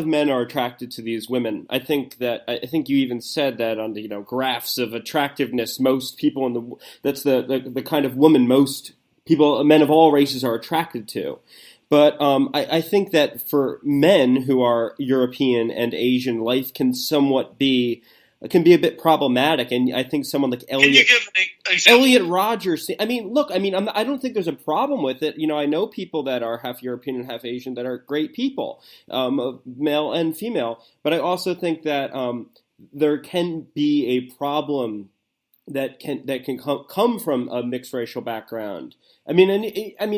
men are attracted to these women. I think you even said that on the, graphs of attractiveness, most people that's the kind of woman most people, men of all races are attracted to. But I think that for men who are European and Asian, life can be a bit problematic, and I think someone like Elliot Rogers. I don't think there's a problem with it. I know people that are half European and half Asian that are great people, male and female. But I also think that there can be a problem that can come from a mixed racial background. I mean,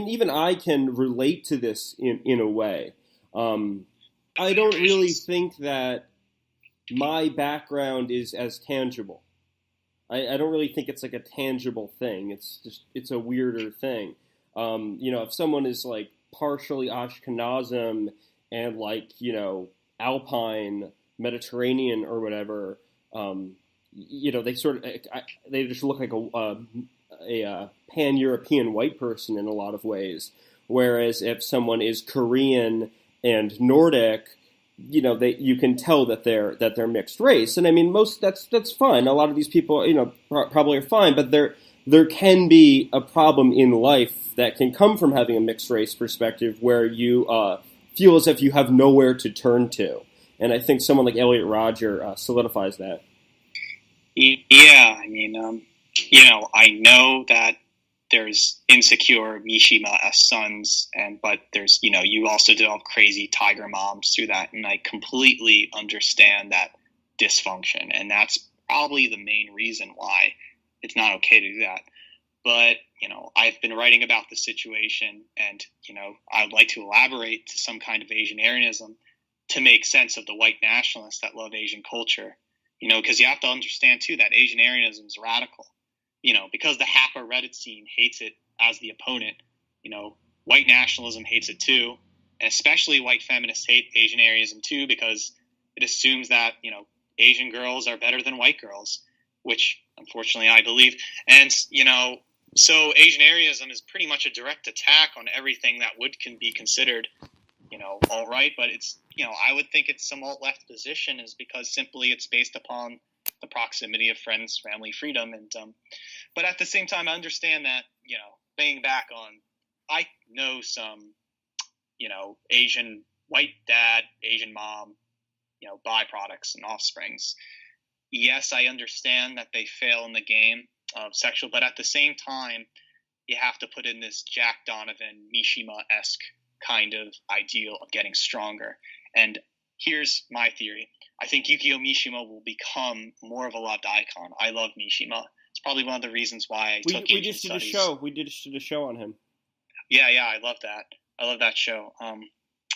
even I can relate to this in a way. I don't really think that my background is as tangible. I don't really think it's like a tangible thing. It's a weirder thing. If someone is like partially Ashkenazim and like, Alpine, Mediterranean or whatever, they just look like a pan-European white person in a lot of ways. Whereas if someone is Korean and Nordic, you can tell that they're mixed race. And I mean, that's fine. A lot of these people, probably are fine, but there can be a problem in life that can come from having a mixed race perspective where you feel as if you have nowhere to turn to. And I think someone like Elliot Rodger solidifies that. Yeah, I mean, I know that there's insecure Mishima-esque sons, but there's, you also develop crazy tiger moms through that, and I completely understand that dysfunction, and that's probably the main reason why it's not okay to do that. But, I've been writing about the situation, and, I'd like to elaborate to some kind of Asianarianism to make sense of the white nationalists that love Asian culture, because you have to understand, too, that Asianarianism is radical. Because the Happa Reddit scene hates it as the opponent, white nationalism hates it too, and especially white feminists hate Asianarianism too, because it assumes that, Asian girls are better than white girls, which unfortunately I believe. And, so Asianarianism is pretty much a direct attack on everything that can be considered, alt-right, but it's, I would think it's some alt-left position is because simply it's based upon the proximity of friends, family, freedom, and but at the same time, I understand that paying back on, I know some, Asian white dad, Asian mom, byproducts and offsprings. Yes, I understand that they fail in the game of sexual, but at the same time, you have to put in this Jack Donovan, Mishima-esque kind of ideal of getting stronger. And here's my theory. I think Yukio Mishima will become more of a loved icon. I love Mishima. It's probably one of the reasons why I took Asian studies. We just did a show on him. Yeah, I love that. I love that show.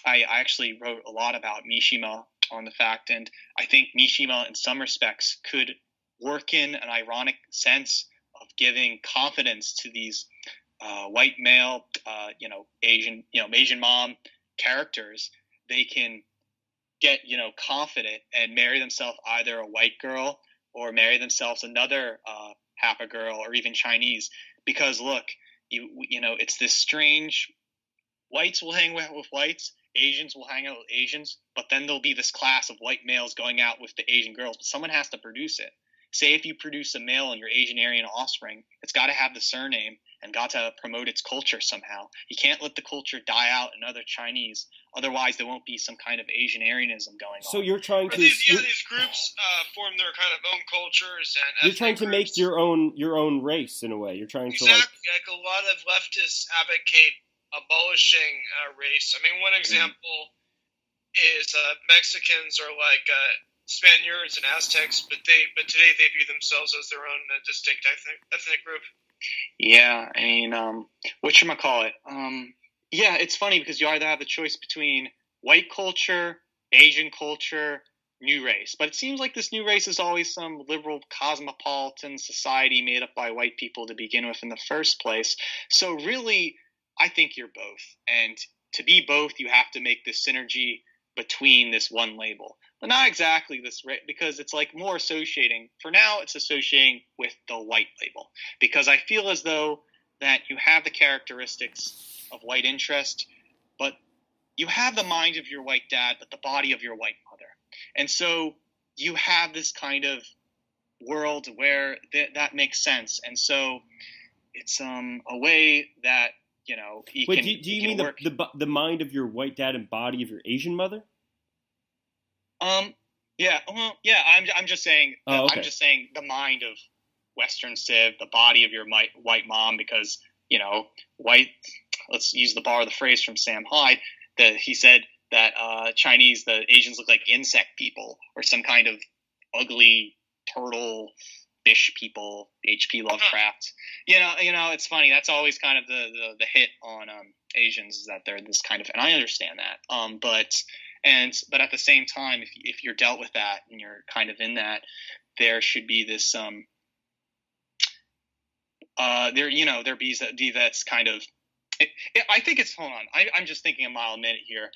I actually wrote a lot about Mishima on the fact, and I think Mishima in some respects could work in an ironic sense of giving confidence to these white male, Asian mom characters. They can get, confident and marry themselves either a white girl or marry themselves another Happa girl or even Chinese. Because look, it's this strange, whites will hang out with whites, Asians will hang out with Asians, but then there'll be this class of white males going out with the Asian girls, but someone has to produce it. Say if you produce a male and your Asianarian offspring, it's got to have the surname and got to promote its culture somehow. You can't let the culture die out in other Chinese. Otherwise, there won't be some kind of Asianarianism going on. So you're trying to... these groups form their kind of own cultures. And you're trying to make your own race, in a way. You're trying to, like a lot of leftists advocate abolishing race. I mean, one example is Mexicans are like Spaniards and Aztecs, but today they view themselves as their own distinct ethnic group. Yeah, I mean, whatchamacallit? Yeah, it's funny because you either have the choice between white culture, Asian culture, new race. But it seems like this new race is always some liberal cosmopolitan society made up by white people to begin with in the first place. So really, I think you're both. And to be both, you have to make this synergy between this one label. But not exactly this, because it's like more associating. For now, it's associating with the white label. Because I feel as though that you have the characteristics of white interest, but you have the mind of your white dad, but the body of your white mother. And so you have this kind of world where that makes sense. And so it's a way that, you know, he Wait, can do you mean work. the mind of your white dad and body of your Asian mother? Yeah, well, yeah, I'm just saying, Oh, okay. I'm just saying the mind of Western Civ, the body of your white mom, because, you know, let's use the phrase from Sam Hyde, that he said that the Asians look like insect people or some kind of ugly turtle fish people, H.P. Lovecraft. It's funny. That's always kind of the hit on Asians, is that they're this kind of, and I understand that. But at the same time, if you're dealt with that and you're kind of in that, there should be this there be that's kind of. I think it's, hold on. I'm just thinking a mile a minute here.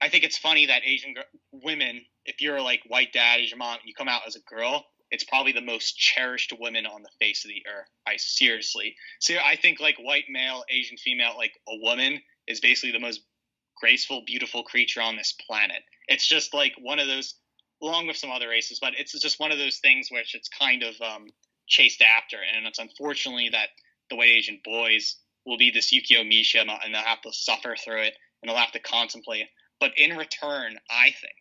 I think it's funny that Asian women, if you're like white dad, Asian mom, you come out as a girl, it's probably the most cherished women on the face of the earth. I think like white male, Asian female, like a woman is basically the most graceful, beautiful creature on this planet. It's just like one of those, along with some other races, but it's just one of those things which it's kind of chased after. And it's unfortunately that the white Asian boys will be this Yukio Mishima, and they'll have to suffer through it, and they'll have to contemplate. But in return, I think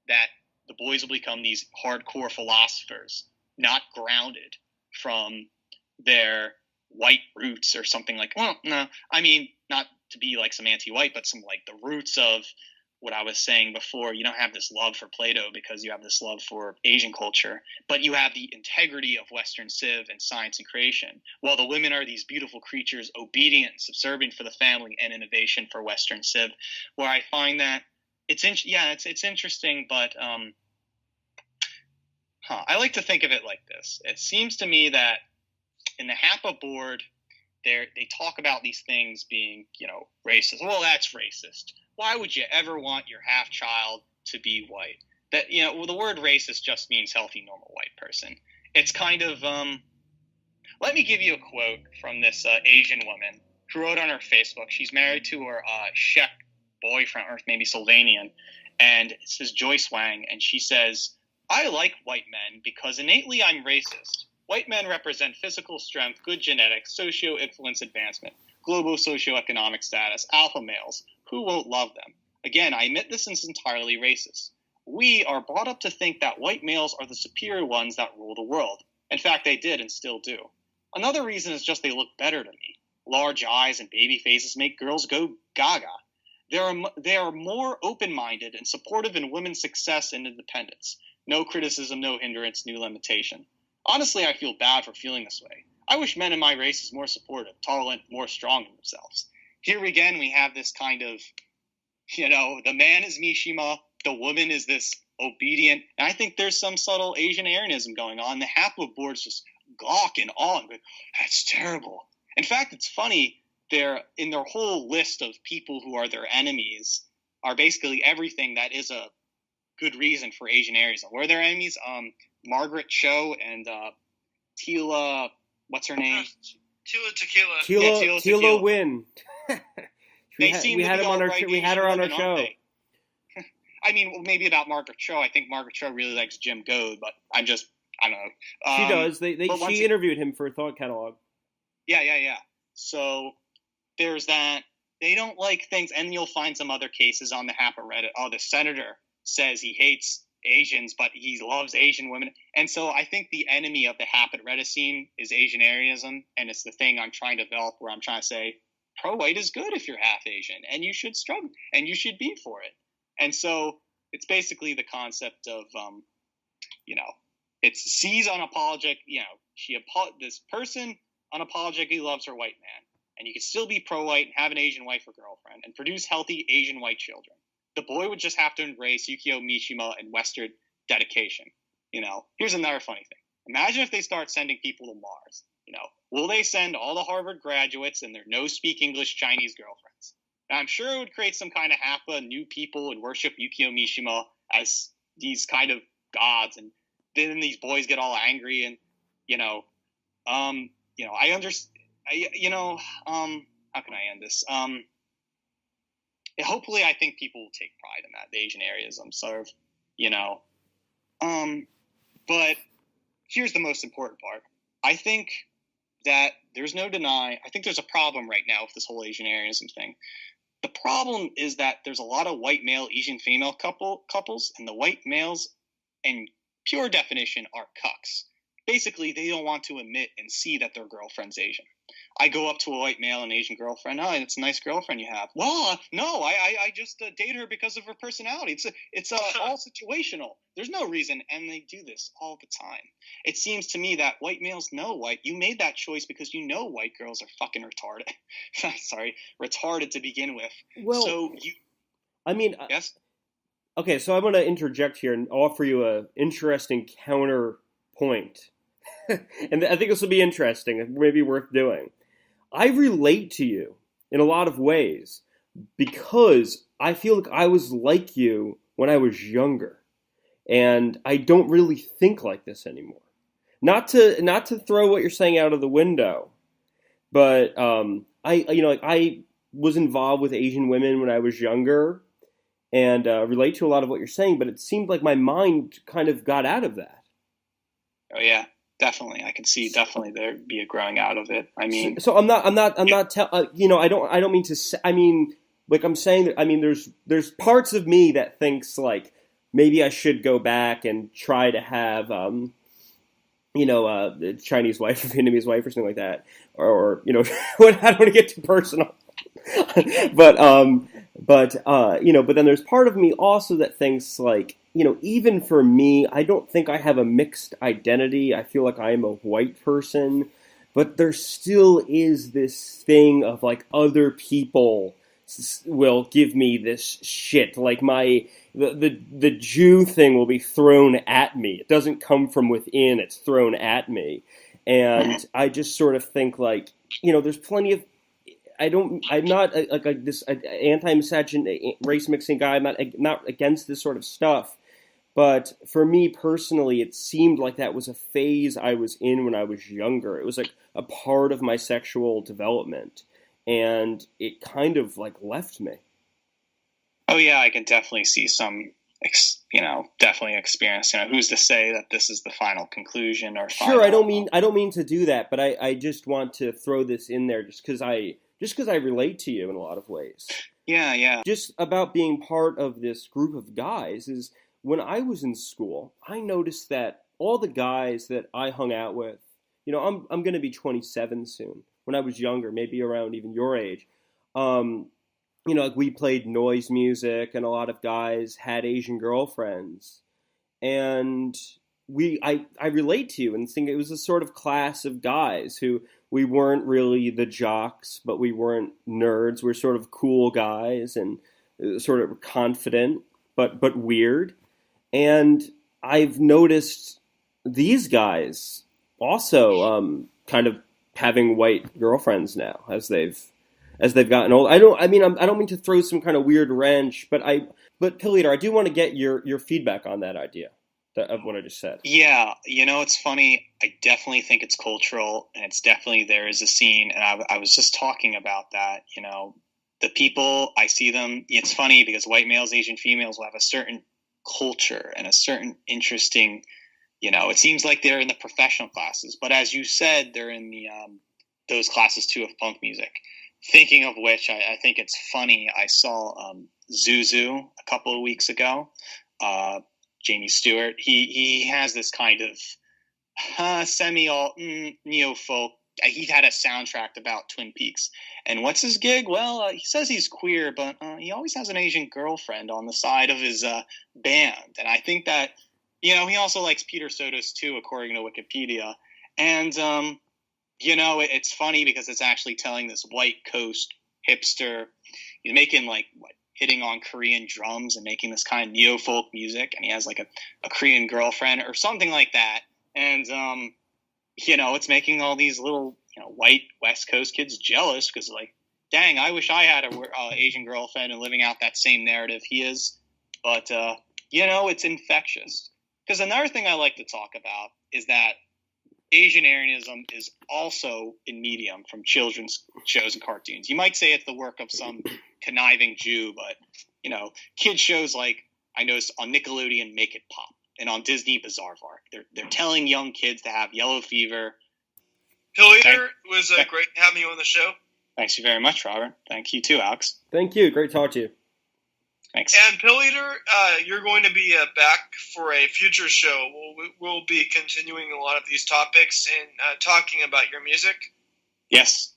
that the boys will become these hardcore philosophers, not grounded from their white roots or something like, well, no, I mean, not to be like some anti-white, but some like the roots of what I was saying before. You don't have this love for Plato because you have this love for Asian culture, but you have the integrity of Western civ and science and creation, while the women are these beautiful creatures, obedient and subservient for the family and innovation for Western civ, where I find that it's interesting, but I like to think of it like this. It seems to me that in the HAPA board, they talk about these things being, racist. Well, that's racist. Why would you ever want your half child to be white? That, the word racist just means healthy, normal white person. It's kind of, let me give you a quote from this Asian woman who wrote on her Facebook. She's married to her Czech boyfriend, or maybe Slovenian, and it says Joyce Wang, and she says, "I like white men because innately I'm racist. White men represent physical strength, good genetics, socio-influence advancement, global socioeconomic status, alpha males. Who won't love them? Again, I admit this is entirely racist. We are brought up to think that white males are the superior ones that rule the world. In fact, they did and still do. Another reason is just they look better to me. Large eyes and baby faces make girls go gaga. They are more open-minded and supportive in women's success and independence. No criticism, no hindrance, no limitation. Honestly, I feel bad for feeling this way. I wish men in my race is more supportive, tolerant, more strong in themselves." Here again, we have this kind of, the man is Mishima, the woman is this obedient, and I think there's some subtle Asianarianism going on. The HAPA board's just gawking on, but that's terrible. In fact, it's funny, in their whole list of people who are their enemies are basically everything that is a good reason for Asianarianism. Where are their enemies? Margaret Cho and Tila, what's her name? Tila Tequila. Tila Win. We had her on our show. I mean, well, maybe about Margaret Cho. I think Margaret Cho really likes Jim Goad, but I don't know. She does. She interviewed him for Thought Catalog. Yeah. So there's that. They don't like things, and you'll find some other cases on the HAPA Reddit. Oh, the senator says he hates Asians, but he loves Asian women. And so I think the enemy of the HAPA Reddit scene is Asianarianism, and it's the thing I'm trying to develop where I'm trying to say pro-white is good if you're half Asian, and you should struggle, and you should be for it. And so it's basically the concept of, it's C's unapologetic, this person unapologetically loves her white man, and you can still be pro-white and have an Asian wife or girlfriend and produce healthy Asian white children. The boy would just have to embrace Yukio Mishima and Western dedication. Here's another funny thing. Imagine if they start sending people to Mars. Will they send all the Harvard graduates and their no-speak English Chinese girlfriends? Now, I'm sure it would create some kind of HAPA, new people would worship Yukio Mishima as these kind of gods, and then these boys get all angry, and I understand. How can I end this? Hopefully, I think people will take pride in that, the Asianarianism sort of, but here's the most important part. I think that there's no denying. I think there's a problem right now with this whole Asianarianism thing. The problem is that there's a lot of white male, Asian female couples, and the white males, in pure definition, are cucks. basically they don't want to admit and see that their girlfriend's Asian. I go up to a white male, an Asian girlfriend. Oh, it's a nice girlfriend you have. Well, no, I just date her because of her personality. It's all situational. There's no reason, and they do this all the time. It seems to me that white males know you made that choice because you know white girls are fucking retarded. Sorry, retarded to begin with. Well, so yes. Okay, so I'm going to interject here and offer you an interesting counterpoint. And I think this will be interesting and maybe worth doing. I relate to you in a lot of ways because I feel like I was like you when I was younger. And I don't really think like this anymore. Not to throw what you're saying out of the window, but I was involved with Asian women when I was younger and relate to a lot of what you're saying, but it seemed like my mind kind of got out of that. Oh yeah. Definitely, I can see definitely there'd be a growing out of it. I mean, so I don't mean to say. I mean, like I'm saying that. I mean, there's parts of me that thinks like maybe I should go back and try to have a Chinese wife or Vietnamese wife or something like that, or I don't want to get too personal, but then there's part of me also that thinks like. Even for me, I don't think I have a mixed identity. I feel like I am a white person, but there still is this thing of like other people will give me this shit. Like the Jew thing will be thrown at me. It doesn't come from within; it's thrown at me, and I just sort of think like there's plenty of. I'm not this anti-misogynist race mixing guy. I'm not against this sort of stuff. But for me personally, it seemed like that was a phase I was in when I was younger. It was like a part of my sexual development, and it kind of like left me. Oh yeah, I can definitely see some, definitely experience. Who's to say that this is the final conclusion or final? Sure, I don't mean to do that, but I just want to throw this in there just because I relate to you in a lot of ways. Yeah. Just about being part of this group of guys is. When I was in school, I noticed that all the guys that I hung out with, I'm going to be 27 soon. When I was younger, maybe around even your age, like we played noise music, and a lot of guys had Asian girlfriends, and I relate to you and think it was a sort of class of guys who we weren't really the jocks, but we weren't nerds. We're sort of cool guys and sort of confident, but weird. And I've noticed these guys also kind of having white girlfriends now as they've gotten old. I don't mean to throw some kind of weird wrench, but Pilleater, I do want to get your feedback on that idea of what I just said. Yeah, it's funny. I definitely think it's cultural, and it's definitely there is a scene, and I was just talking about that. The people I see them. It's funny because white males, Asian females will have a certain culture and a certain interesting, it seems like they're in the professional classes, but as you said, they're in the those classes too of punk music. Thinking of which, I think it's funny. I saw Zuzu a couple of weeks ago. Jamie Stewart. He has this kind of semi-alt neo-folk. He had a soundtrack about Twin Peaks. And what's his gig? Well, he says he's queer, but he always has an Asian girlfriend on the side of his band. And I think that, he also likes Peter Sotos too, according to Wikipedia. And, it's funny because it's actually telling this white coast hipster. He's making hitting on Korean drums and making this kind of neo-folk music. And he has like a Korean girlfriend or something like that. And, it's making all these little, white West Coast kids jealous because, dang, I wish I had a Asian girlfriend and living out that same narrative he is. But, it's infectious. Because another thing I like to talk about is that Asianarianism is also in medium from children's shows and cartoons. You might say it's the work of some conniving Jew, but, kids shows like I noticed on Nickelodeon Make It Pop. And on Disney, Bizarrevark. They're telling young kids to have yellow fever. Pilleater, was great having you on the show. Thanks you very much, Robert. Thank you too, Alex. Thank you. Great to talk to you. Thanks. And Pilleater, you're going to be back for a future show. We'll be continuing a lot of these topics and talking about your music. Yes.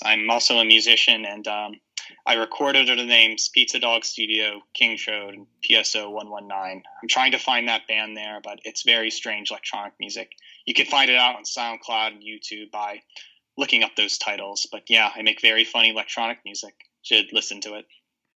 I'm also a musician, and I recorded under the names Pizza Dog Studio, King Chode, and PSO 119. I'm trying to find that band there, but it's very strange electronic music. You can find it out on SoundCloud and YouTube by looking up those titles. But yeah, I make very funny electronic music. Should listen to it.